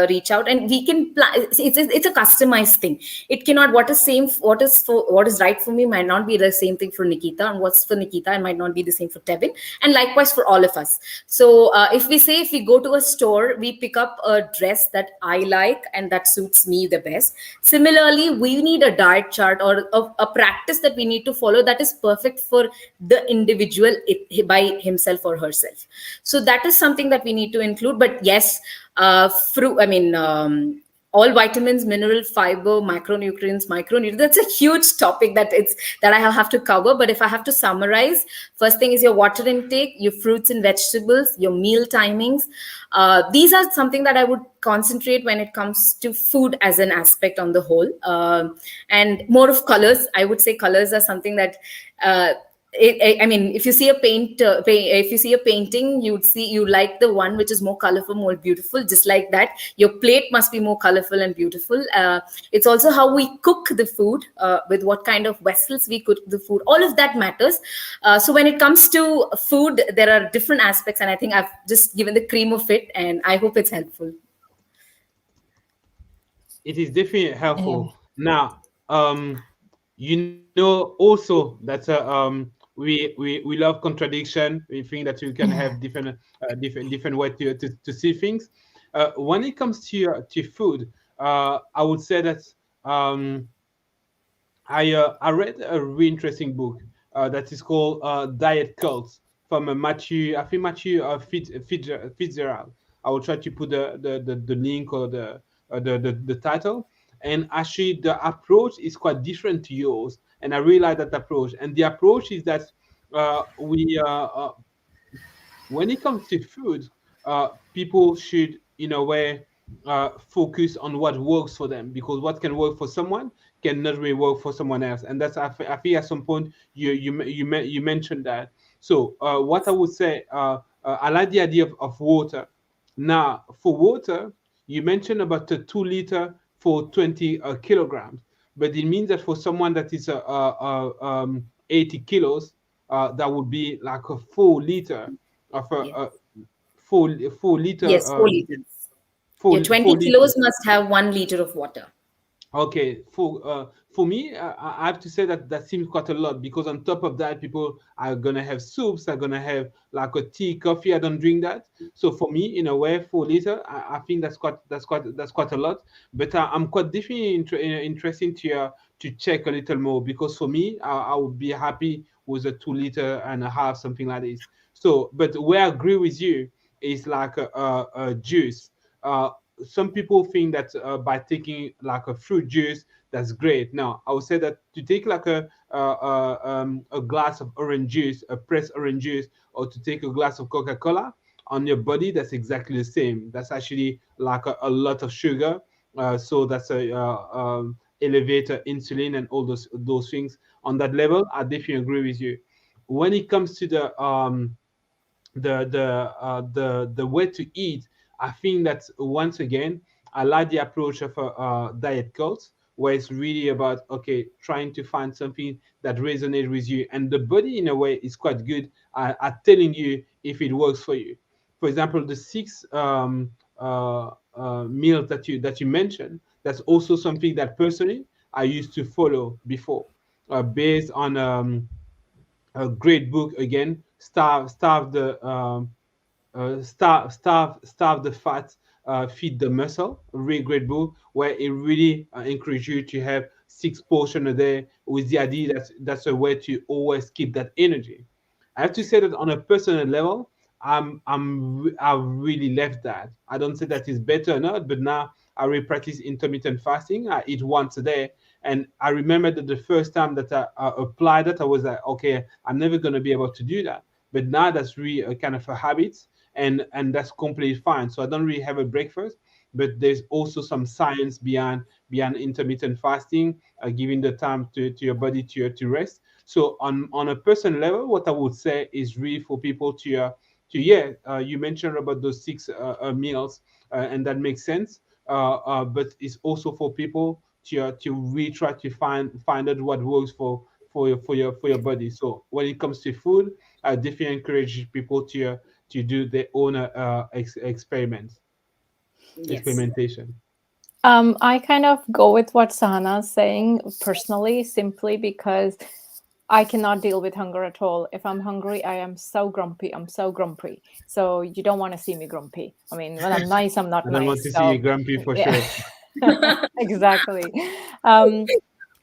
reach out, and we can plan. It's a customized thing. It cannot, what is right for me might not be the same thing for Nikita, and what's for Nikita it might not be the same for Tevin, and likewise for all of us. So if we go to a store, we pick up a dress that I like and that suits me the best. Similarly, we need a diet chart or a practice that we need to follow that is perfect for the individual by himself or herself. So that is something that we need to include. But yes, fruit, all vitamins, mineral, fiber, micronutrients. That's a huge topic that I have to cover. But if I have to summarize, first thing is your water intake, your fruits and vegetables, your meal timings. These are something that I would concentrate when it comes to food as an aspect on the whole. And more of colors. I would say colors are something that. If you see if you see a painting, you like the one which is more colorful, more beautiful. Just like that, your plate must be more colorful and beautiful. It's also how we cook the food, with what kind of vessels we cook the food. All of that matters. So when it comes to food, there are different aspects, and I think I've just given the cream of it, and I hope it's helpful. It is definitely Yeah. helpful. Now, also that we love contradiction. We think that you can have different way to see things. When it comes to food, I would say that um, I read a really interesting book that is called Diet Cults from Matthew. I think Matthew Fitzgerald. I will try to put the link or the title. And actually, the approach is quite different to yours, and I really like that approach. And the approach is that we when it comes to food, people should, in a way, focus on what works for them, because what can work for someone cannot really work for someone else. And that's, I think at some point you mentioned that. So what I would say, I like the idea of water. Now, for water, you mentioned about a 2 liter for 20 kilograms, but it means that for someone that is 80 kilos, that would be like a 4 liter of Yes. a 4 liter Yes, 4 liters. Your 4 20 liter. kilos must have 1 liter of water. Okay, for me, I have to say that that seems quite a lot, because on top of that, people are gonna have soups, are gonna have like a tea, coffee. I don't drink that, so for me, in a way, 4 liter, I think that's quite a lot. But I'm quite definitely interested to check a little more, because for me, I would be happy with a 2 liter and a half, something like this. So, but where I agree with you is like a juice. Uh, some people think that by taking like a fruit juice, that's great. Now, I would say that to take like a glass of orange juice, a pressed orange juice, or to take a glass of Coca-Cola on your body, that's exactly the same. That's actually like a lot of sugar. So that's a elevator insulin and all those things on that level. I definitely agree with you. When it comes to the way to eat, I think that once again, I like the approach of a diet cult, where it's really about, okay, trying to find something that resonates with you, and the body in a way is quite good at telling you if it works for you. For example, the six meals that you mentioned, that's also something that personally I used to follow before, based on a great book again, starve the fat, feed the muscle. A really great book where it really encourages you to have 6 portion a day, with the idea that that's a way to always keep that energy. I have to say that on a personal level, I really left that. I don't say that it's better or not, but now I really practice intermittent fasting. I eat once a day, and I remember that the first time that I applied it, I was like, okay, I'm never gonna be able to do that. But now that's really a kind of a habit, and that's completely fine. So I don't really have a breakfast, but there's also some science beyond intermittent fasting, giving the time to your body to rest. So on a personal level, what I would say is really for people you mentioned about those 6 meals, and that makes sense. But it's also for people to really try to find out what works for your body. So when it comes to food, I definitely encourage people to do their own experiments, Yes. experimentation. I kind of go with what Sahana's saying personally, simply because I cannot deal with hunger at all. If I'm hungry, I am so grumpy. I'm so grumpy. So you don't want to see me grumpy. I mean, when I'm nice, I'm not I don't want nice. to see you So grumpy for yeah, sure. exactly. Um,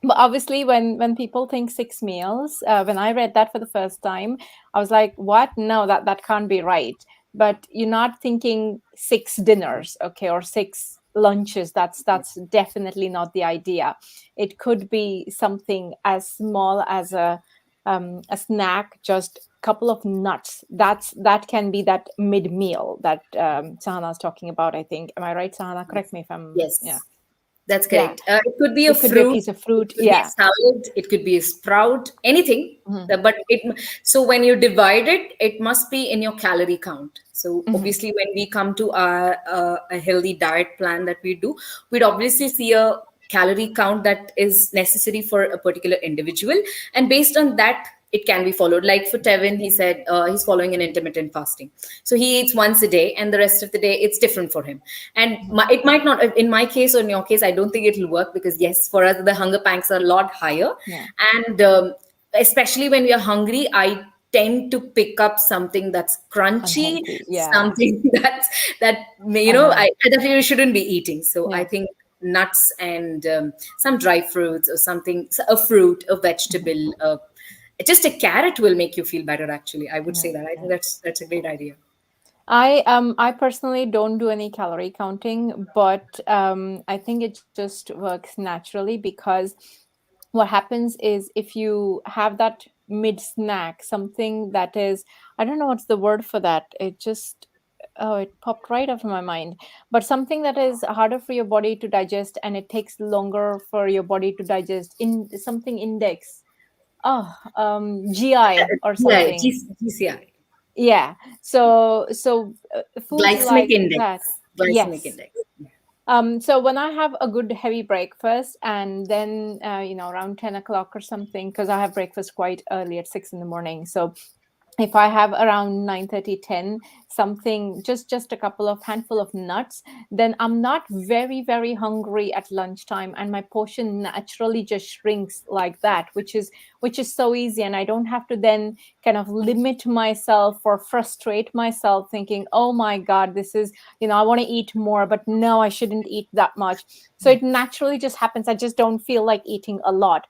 but obviously, when people think 6 meals, when I read that for the first time, I was like, "What? No, that can't be right." But you're not thinking 6 dinners, okay, or 6 lunches. That's definitely not the idea. It could be something as small as a snack, just a couple of nuts. That can be that mid meal that Sahana's talking about. I think. Am I right, Sahana? Correct me if I'm. Yeah. Yes, that's Yeah. correct. It could be a It could be a fruit, piece of it fruit. could be a Yeah. salad, it could be a sprout, anything. Hmm. But so when you divide it, it must be in your calorie count. So Hmm. obviously, when we come to a healthy diet plan that we do, we'd obviously see a calorie count that is necessary for a particular individual, and based on that, it can be followed. Like for Tevin, he said he's following an intermittent fasting, so he eats once a day, and the rest of the day it's different for him. And it might not, in my case or in your case, I don't think it'll work, because yes, for us the hunger pangs are a lot higher. Yeah. And especially when we are hungry, I tend to pick up something that's crunchy, Unhealthy. Yeah. something that Uh-huh. I that you shouldn't be eating. So I Yeah. think nuts and some dry fruits or something, so a fruit, a Mhm. vegetable, just a carrot will make you feel better. Actually, I would Yeah. say that. I Yeah. think that's a great idea. I personally don't do any calorie counting, but I think it just works naturally because what happens is if you have that mid snack, something that is, I don't know what's the word for that. It just, oh, it popped right off my mind. But something that is harder for your body to digest and it takes longer for your body to digest, in something index. Oh, GI or Yeah, something. GCI, Yeah. So foods glycemic like index. that. Glycemic Yes. index. So when I have a good heavy breakfast and then around 10 o'clock or something, because I have breakfast quite early at 6 in the morning. So if I have around 9:30, 10, something, just a couple of handful of nuts, then I'm not very, very hungry at lunchtime, and my portion naturally just shrinks like that, which is so easy. And I don't have to then kind of limit myself or frustrate myself thinking, oh my God, this is, I want to eat more, but no, I shouldn't eat that much. So it naturally just happens. I just don't feel like eating a lot.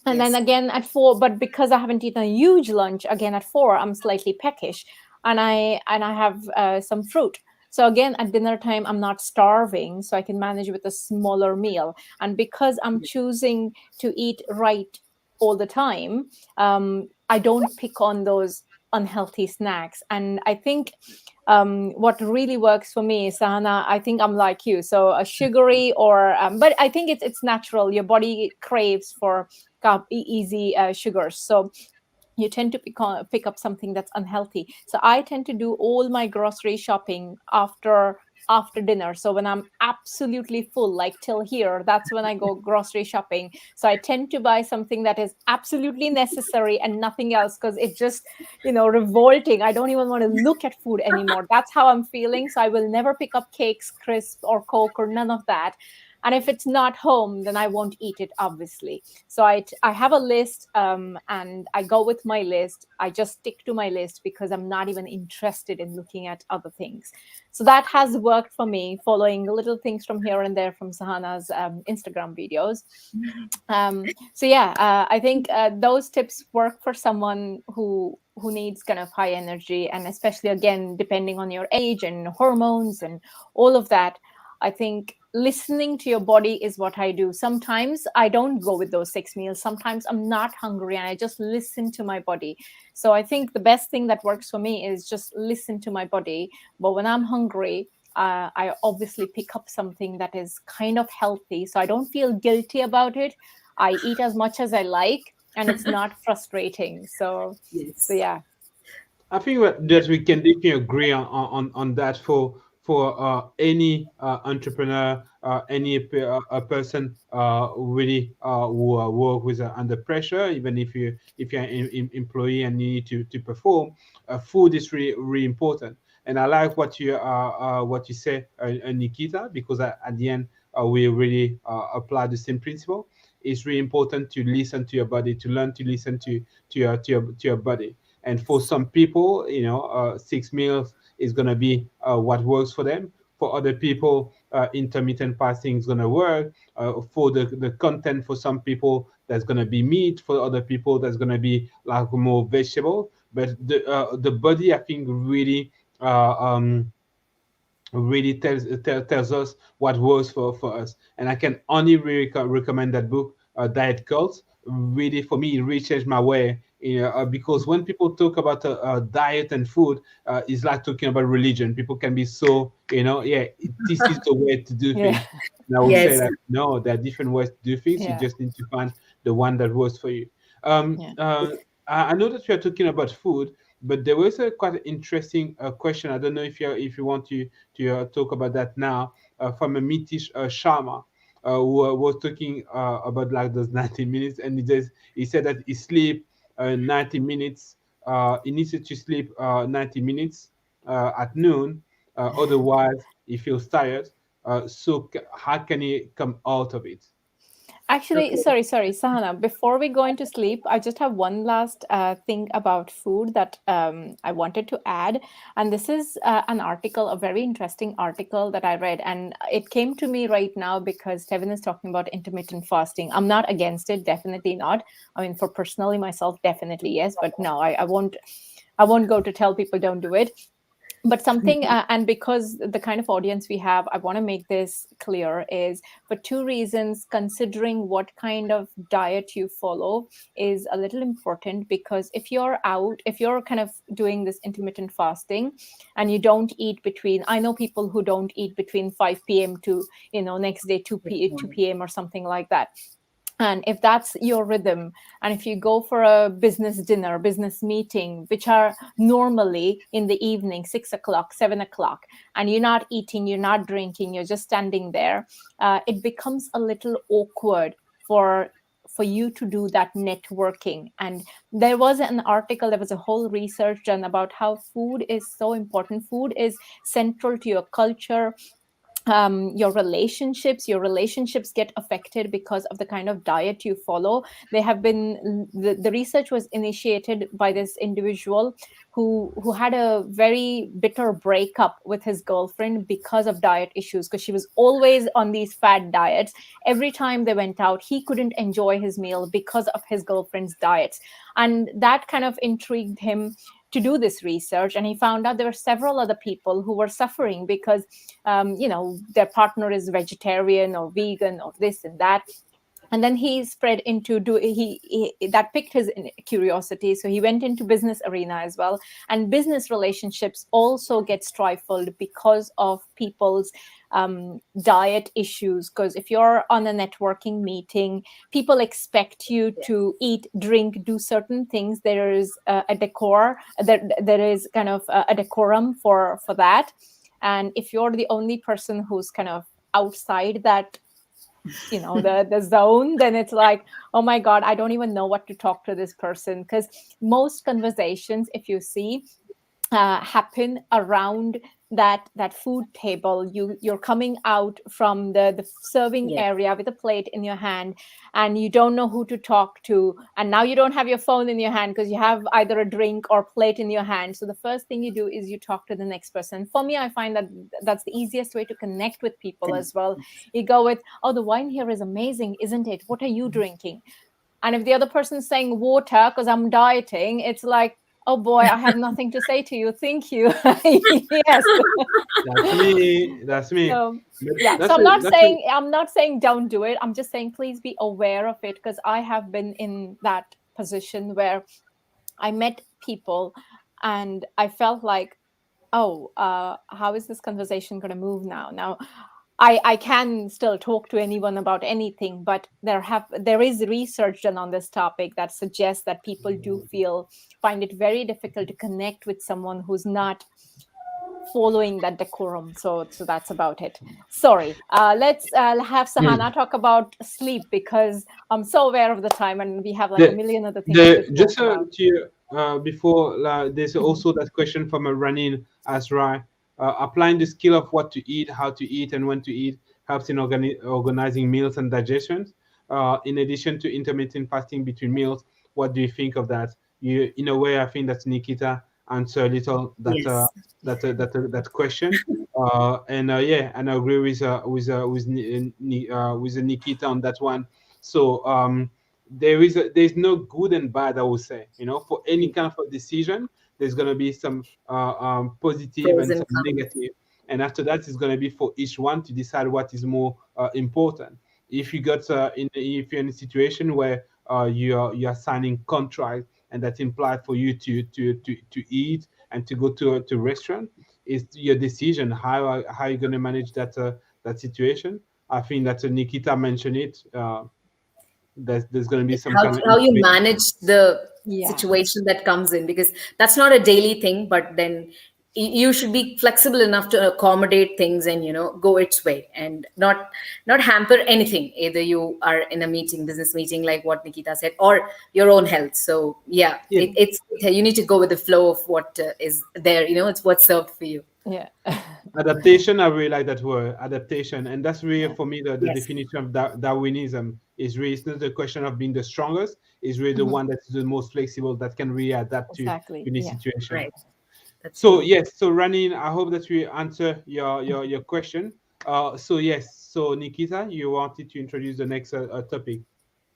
And then Yes. again at 4, but because I haven't eaten a huge lunch, again at 4 I'm slightly peckish, and I have some fruit. So again at dinner time I'm not starving, so I can manage with a smaller meal. And because I'm choosing to eat right all the time, I don't pick on those unhealthy snacks. And I think what really works for me, Sahana, I think I'm like you, so a sugary or but I think it's natural. Your body craves for easy sugars. So you tend to pick up something that's unhealthy. So I tend to do all my grocery shopping after after dinner. So when I'm absolutely full, like till here, that's when I go grocery shopping. So I tend to buy something that is absolutely necessary and nothing else, because it just, revolting. I don't even want to look at food anymore. That's how I'm feeling. So I will never pick up cakes, crisp, or Coke, or none of that. And if it's not home, then I won't eat it, obviously. So I have a list, and I go with my list. I just stick to my list because I'm not even interested in looking at other things. So that has worked for me, following little things from here and there from Sahana's Instagram videos. So yeah, I think those tips work for someone who needs kind of high energy, and especially, again, depending on your age and hormones and all of that. I think listening to your body is what I do. Sometimes I don't go with those 6 meals. Sometimes I'm not hungry and I just listen to my body. So I think the best thing that works for me is just listen to my body. But when I'm hungry, I obviously pick up something that is kind of healthy, so I don't feel guilty about it. I eat as much as I like, and it's not frustrating. So Yes. yeah. I think that we can definitely agree on that for any entrepreneur, a person really who work with under pressure, even if you're an employee and you need to perform. Food is really important, and I like what you say, Nikita, because at the end we really apply the same principle. It's really important to listen to your body, to learn to listen to your body. And for some people, 6 meals is going to be what works for them. For other people, intermittent fasting is going to work. For the content, for some people, that's going to be meat. For other people, that's going to be like more vegetable. But the body, I think, really tells us what works for us. And I can only really recommend that book, Diet Cult. Really, for me, it really changed my way. Because when people talk about diet and food, it's like talking about religion. People can be so, yeah, this is the way to do Yeah. things. And I will say Yes. that no, there are different ways to do things. You Yeah. just need to find the one that works for you. Um, Yeah. uh, I know that we are talking about food, but there was a quite interesting question. I don't know if you want to talk about that now, from a Mitish Sharma, who was talking about like those 90 minutes, and he said that he sleep 90 minutes. He needs to sleep 90 minutes at noon. Otherwise, he feels tired. How can he come out of it? Actually, Okay. sorry, Sahana. Before we go into sleep, I just have one last thing about food that I wanted to add. And this is an article, a very interesting article that I read. And it came to me right now because Tevin is talking about intermittent fasting. I'm not against it, definitely not. I mean, for personally myself, definitely yes. But no, I won't go to tell people don't do it. But something, and because the kind of audience we have, I want to make this clear, is for two reasons. Considering what kind of diet you follow is a little important, because if you're kind of doing this intermittent fasting and you don't eat between, I know people who don't eat between 5 p.m. to next day 2 p.m. or something like that. And if that's your rhythm, and if you go for a business dinner, business meeting, which are normally in the evening, 6 o'clock, 7 o'clock, and you're not eating, you're not drinking, you're just standing there, it becomes a little awkward for you to do that networking. And there was an article, there was a whole research done about how food is so important. Food is central to your culture, your relationships get affected because of the kind of diet you follow. The research was initiated by this individual who had a very bitter breakup with his girlfriend because of diet issues, because she was always on these fad diets. Every time they went out, he couldn't enjoy his meal because of his girlfriend's diets. And that kind of intrigued him to do this research, and he found out there were several other people who were suffering because their partner is vegetarian or vegan or this and that. And then he spread into that picked his curiosity, so he went into business arena as well. And business relationships also get stifled because of people's diet issues, because if you're on a networking meeting, people expect you to eat, drink, do certain things. There is a decor, there is kind of a decorum for that. And if you're the only person who's kind of outside that, the zone, then it's like, oh my god, I don't even know what to talk to this person. Because most conversations, if you see, happen around that food table. You're coming out from the serving Yes. area with a plate in your hand, and you don't know who to talk to, and now you don't have your phone in your hand because you have either a drink or plate in your hand. So the first thing you do is you talk to the next person. For me, I find that that's the easiest way to connect with people as well. You go with, oh, the wine here is amazing, isn't it? What are you drinking? And if the other person's saying water because I'm dieting, it's like, oh boy, I have nothing to say to you. Thank you. Yes. That's me. That's me. So But yeah. So that's a, that's a, I'm not saying don't do it. I'm just saying please be aware of it, because I have been in that position where I met people and I felt like, oh, how is this conversation going to move now? Now, I can still talk to anyone about anything, but there is research done on this topic that suggests that people do find it very difficult to connect with someone who's not following that decorum. So that's about it. Sorry. Let's have Sahana talk about sleep, because I'm so aware of the time and we have like a the million other things to the talk just about. to before there's also that question from a running as right. Applying the skill of what to eat, how to eat, and when to eat helps in organizing meals and digestion. In addition to intermittent fasting between meals, what do you think of that? You, in a way, I think that's Nikita answer a little Yes. that question. And yeah, and I agree with Nikita on that one. So there's no good and bad, I would say. For any kind of a decision, there's gonna be some positive Pros and and some cons. negative, and after that, it's gonna be for each one to decide what is more important. If you're in a situation where you are signing contract and that implies for you to eat and to go to restaurant, it's your decision how you're gonna manage that situation. I think that Nikita mentioned it. There's going to be It's some how kind of how you intermittent. manage the Yeah. situation that comes in, because that's not a daily thing, but then you should be flexible enough to accommodate things and go its way, and not hamper anything. Either you are in a business meeting, like what Nikita said, or your own health. So yeah, Yeah, you need to go with the flow of what is there. It's what's served for you. Yeah. adaptation. I really like that word, adaptation, and that's really Yeah. for me the Yes. definition of Darwinism. Is really, it's not the question of being the strongest. It's really the Mhm. one that is the most flexible that can really adapt to Exactly. any Yeah. situation. Right. That's So true. yes, so Ranin, I hope that we answer your question. So yes, so Nikita, you wanted to introduce the next topic.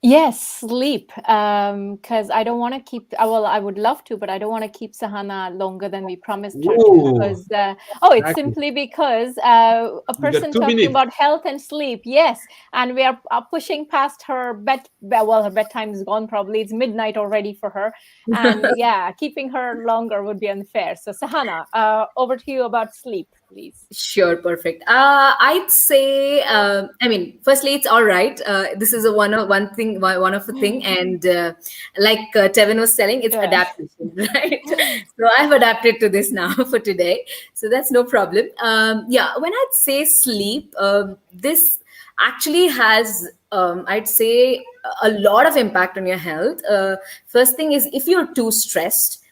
Yes, sleep. Because I don't want to keep. Well, I would love to, but I don't want to keep Sahana longer than we promised her to. Whoa, Because it's exactly. simply because a You got person two talking minutes. about health and sleep. Yes, and we are pushing past her well, her bedtime is gone. Probably it's midnight already for her, and yeah, keeping her longer would be unfair. So Sahana, over to you about sleep, please. Sure, perfect. I'd say, I mean, firstly, it's all right. This is a one of a thing, and like Tevin was telling, it's Yeah. adaptation, right? So I've adapted to this now for today, so that's no problem. Yeah, when I'd say sleep, this actually has, I'd say, a lot of impact on your health. First thing is, if you're too stressed,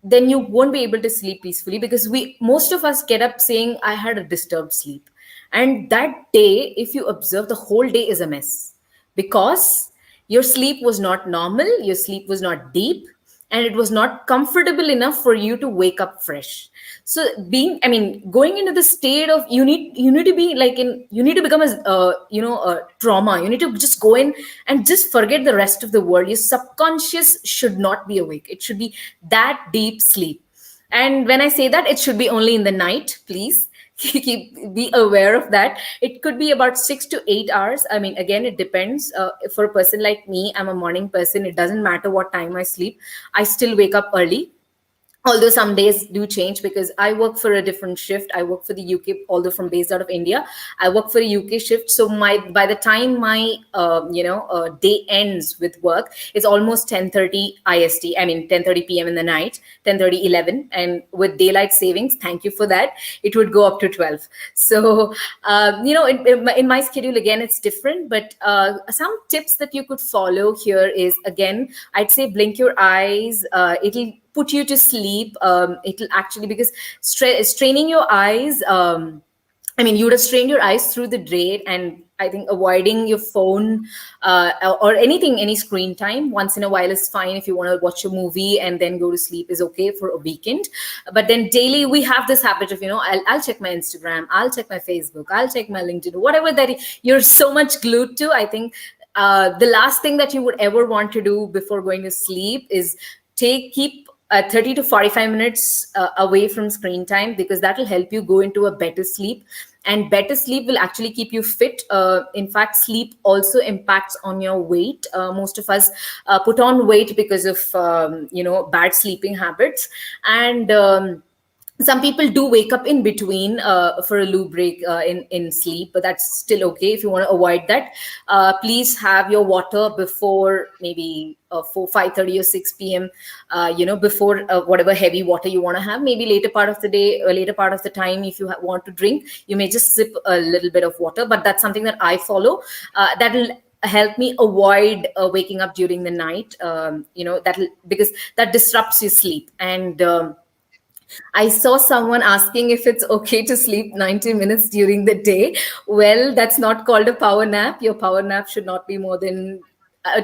then you won't be able to sleep peacefully, because we most of us get up saying I had a disturbed sleep, and that day, if you observe, the whole day is a mess, because your sleep was not normal, your sleep was not deep, and it was not comfortable enough for you to wake up fresh. So being I mean going into the state of, you need to be like in you need to become a trauma. You need to just go in and just forget the rest of the world. Your subconscious should not be awake, it should be that deep sleep. And when I say that, it should be only in the night, please. Be aware of that. It could be about 6 to 8 hours. I mean, again, it depends. For a person like me, I'm a morning person. It doesn't matter what time I sleep, I still wake up early. although some days do change because I work for a different shift. I work for the UK, although from based out of India. I work for a UK shift, so my by the time my day ends with work, it's almost 10:30 IST. I mean 10:30 p.m. in the night, 10:30, 11, and with daylight savings, thank you for that, it would go up to 12. So in my schedule again, it's different, but some tips that you could follow here is, again, I'd say blink your eyes. It'll put you to sleep. It'll actually, because straining your eyes, I mean, you would have strained your eyes through the day, and I think avoiding your phone or anything, any screen time once in a while is fine. If you want to watch a movie and then go to sleep, is okay for a weekend. But then daily, we have this habit of, I'll check my Instagram, I'll check my Facebook, I'll check my LinkedIn, whatever that you're so much glued to. I think the last thing that you would ever want to do before going to sleep is keep 30 to 45 minutes away from screen time, because that will help you go into a better sleep, and better sleep will actually keep you fit. In fact, sleep also impacts on your weight. Most of us put on weight because of bad sleeping habits, and some people do wake up in between for a loo break in sleep, but that's still okay. If you want to avoid that, please have your water before maybe 5:30 or 6 p.m. Before whatever heavy water you want to have. Maybe later part of the day, or later part of the time, if you want to drink, you may just sip a little bit of water. But that's something that I follow. That will help me avoid waking up during the night. That'll, because that disrupts your sleep. And I saw someone asking if it's okay to sleep 90 minutes during the day. Well, that's not called a power nap. Your power nap should not be more than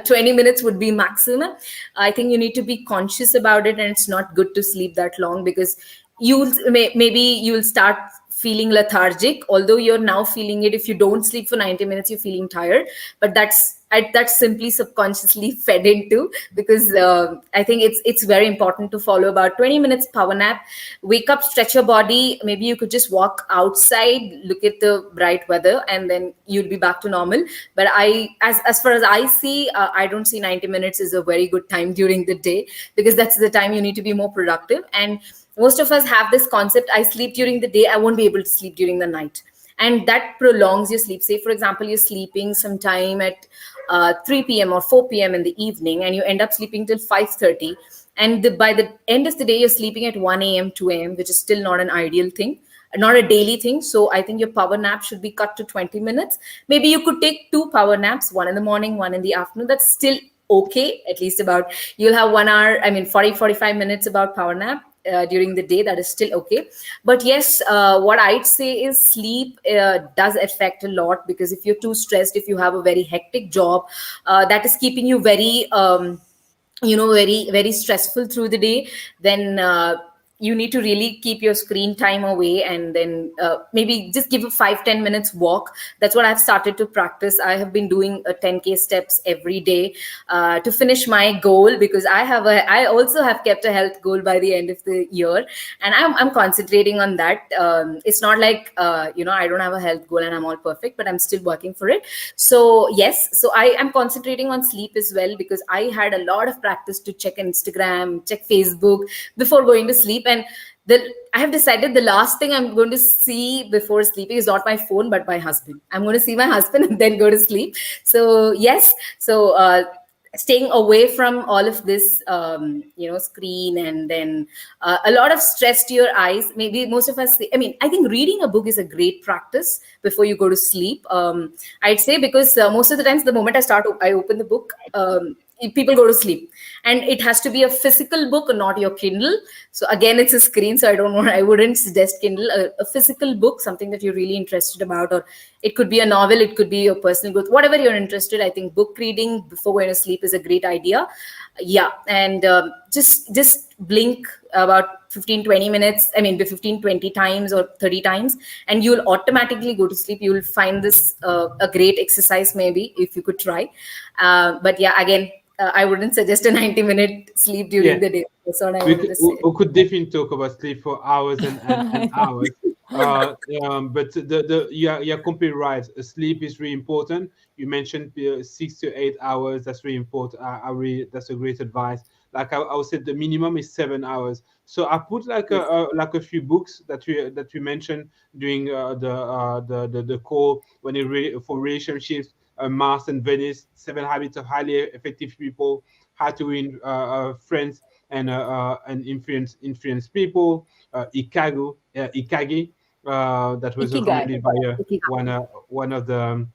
20 minutes would be maximum. I think you need to be conscious about it, and it's not good to sleep that long, because maybe you'll start feeling lethargic, although you're now feeling it. If you don't sleep for 90 minutes, you're feeling tired, but that's simply subconsciously fed into, because I think it's very important to follow about 20 minutes power nap. Wake up, stretch your body. Maybe you could just walk outside, look at the bright weather, and then you'll be back to normal. But as far as I see, I don't see 90 minutes is a very good time during the day, because that's the time you need to be more productive. And most of us have this concept: I sleep during the day, I won't be able to sleep during the night, and that prolongs your sleep. Say, for example, you're sleeping sometime at 3 p.m. or 4 p.m. in the evening, and you end up sleeping till 5:30, and by the end of the day, you're sleeping at 1 a.m., 2 a.m., which is still not an ideal thing, not a daily thing. So I think your power nap should be cut to 20 minutes. Maybe you could take 2 power naps, one in the morning, one in the afternoon. That's still okay. At least you'll have 1 hour, 45 minutes about power nap during the day. That is still okay. But yes, what I'd say is sleep does affect a lot, because if you're too stressed, if you have a very hectic job that is keeping you very very very stressful through the day, then you need to really keep your screen time away, and then maybe just give a 5-10 minutes walk. That's what I've started to practice. I have been doing 10K steps every day to finish my goal, because I also have kept a health goal by the end of the year, and I'm concentrating on that. It's not like I don't have a health goal and I'm all perfect, but I'm still working for it. So yes, so I am concentrating on sleep as well, because I had a lot of practice to check Instagram, check Facebook before going to sleep. And I have decided the last thing I'm going to see before sleeping is not my phone, but my husband. I'm going to see my husband and then go to sleep. So yes, so staying away from all of this, screen, and then a lot of stress to your eyes. Maybe most of us, I think reading a book is a great practice before you go to sleep. I'd say, because most of the times, the moment I open the book, people go to sleep, and it has to be a physical book, not your Kindle. So again, it's a screen, so I wouldn't suggest Kindle. A physical book, something that you're really interested about, or it could be a novel, it could be your personal growth, whatever you're interested. I think book reading before going to sleep is a great idea. Yeah. And just blink about 15-20 minutes, 15-20 times or 30 times, and you'll automatically go to sleep. You'll find this a great exercise, maybe, if you could try. But yeah, again, I wouldn't suggest a 90-minute sleep during the day. That's what I wanted to say. We could definitely talk about sleep for hours and hours. But you're completely right. Sleep is really important. You mentioned 6 to 8 hours. That's really important. That's a great advice. Like I would say the minimum is 7 hours. So I put like Yes. a few books that we mentioned during the call when for relationships, Mars and Venus, Seven Habits of Highly Effective People, How to Win Friends and influence people, Ikagi, that was Ikigai. recommended by one of the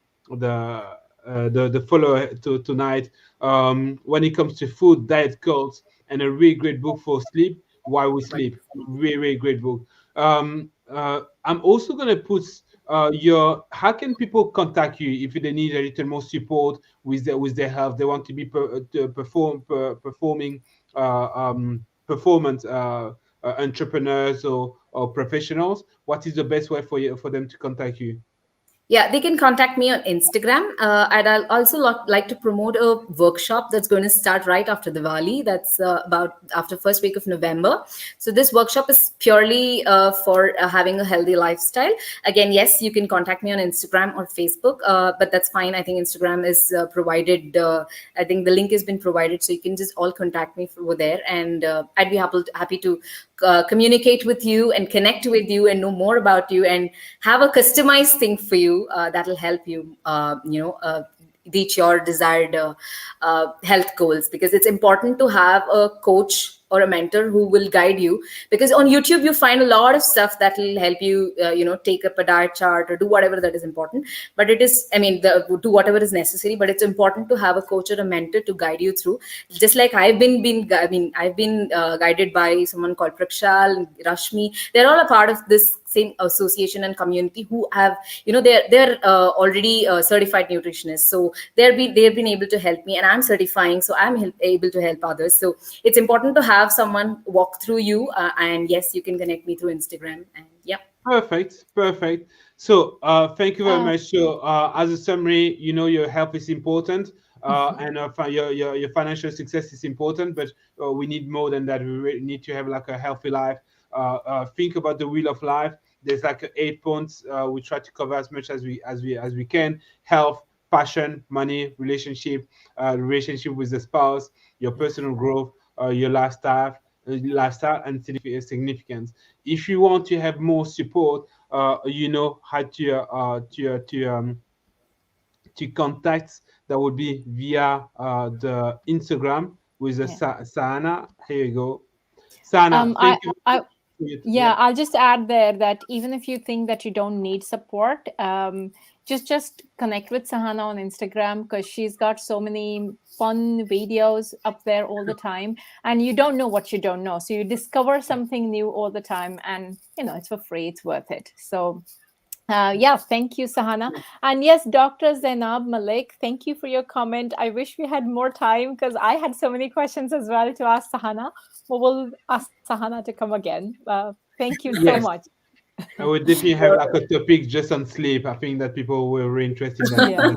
follower tonight. When it comes to food, diet cults, and a really great book for sleep, Why We Sleep. Really, really great book. I'm also gonna put your. How can people contact you if they need a little more support with their health? They want to be performing performance entrepreneurs or professionals. What is the best way for them to contact you? Yeah, they can contact me on Instagram. And I'll also like to promote a workshop that's going to start right after Diwali. That's about after first week of November. So this workshop is purely for having a healthy lifestyle. Again, yes, you can contact me on Instagram or Facebook, but that's fine. I think Instagram is provided. I think the link has been provided, so you can just all contact me over there, and I'd be happy to communicate with you and connect with you and know more about you and have a customized thing for you that'll help you reach your desired health goals, because it's important to have a coach or a mentor who will guide you, because on YouTube you find a lot of stuff that will help you take up a diet chart or do whatever that is important. But it is, I mean, do whatever is necessary, but it's important to have a coach or a mentor to guide you through. Just like I've been guided by someone called Prakshal and Rashmi. They're all a part of this same association and community who have, they're already certified nutritionists, so they've been able to help me, and I'm certifying, so I'm able to help others. So it's important to have someone walk through you, and yes, you can connect me through Instagram, and yeah. Perfect, perfect. So, thank you very Uh, much. So, as a summary, your health is important, mhm. and your financial success is important. But we need more than that. We really need to have like a healthy life. Think about the wheel of life. There's like 8 points. We try to cover as much as we can. Health, passion, money, relationship with the spouse, your personal growth, your lifestyle and significance. If you want to have more support, you know how to contact. That would be via the Instagram with the Yeah. Sahana. Here you go, Sahana. I, Thank you. I, Yeah. yeah, I'll just add there that even if you think that you don't need support, just connect with Sahana on Instagram, because she's got so many fun videos up there all the time, and you don't know what you don't know, so you discover something new all the time, and it's for free, it's worth it. So yeah, thank you, Sahana. And yes, Dr. Zainab Malik, thank you for your comment. I wish we had more time because I had so many questions as well to ask Sahana. But we'll ask Sahana to come again. Thank you so Yes. much. I would definitely have like a topic just on sleep. I think that people were really interested in that.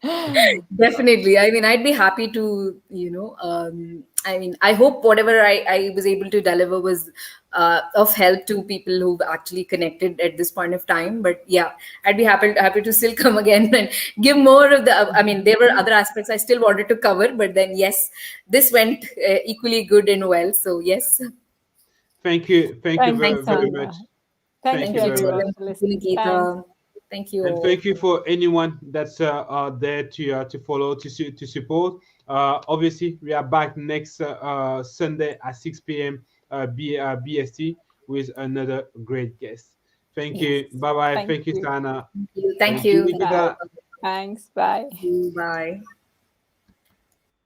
Yeah. Definitely. I mean, I'd be happy to, I mean, I hope whatever I was able to deliver was of help to people who've actually connected at this point of time. But yeah, I'd be happy to still come again and give more of the. I mean, there were other aspects I still wanted to cover, but then yes, this went equally good and well. So yes, Thank you Thank you, very, thank very you, much. Sahana. Thank Thank you, thank you you, very much. everyone, Tevin, for thank you, listening. Thanks. Nikita, thank you And all. thank you for anyone that's there to follow to support. Obviously, we are back next Sunday at 6 p.m. BST with another great guest. Thank Yes. you. Bye bye. Thank Thank you, you. Sana. Thank Thank you, you, thank you Bye. Nikita. all. Thanks. Bye. Thank you. Bye.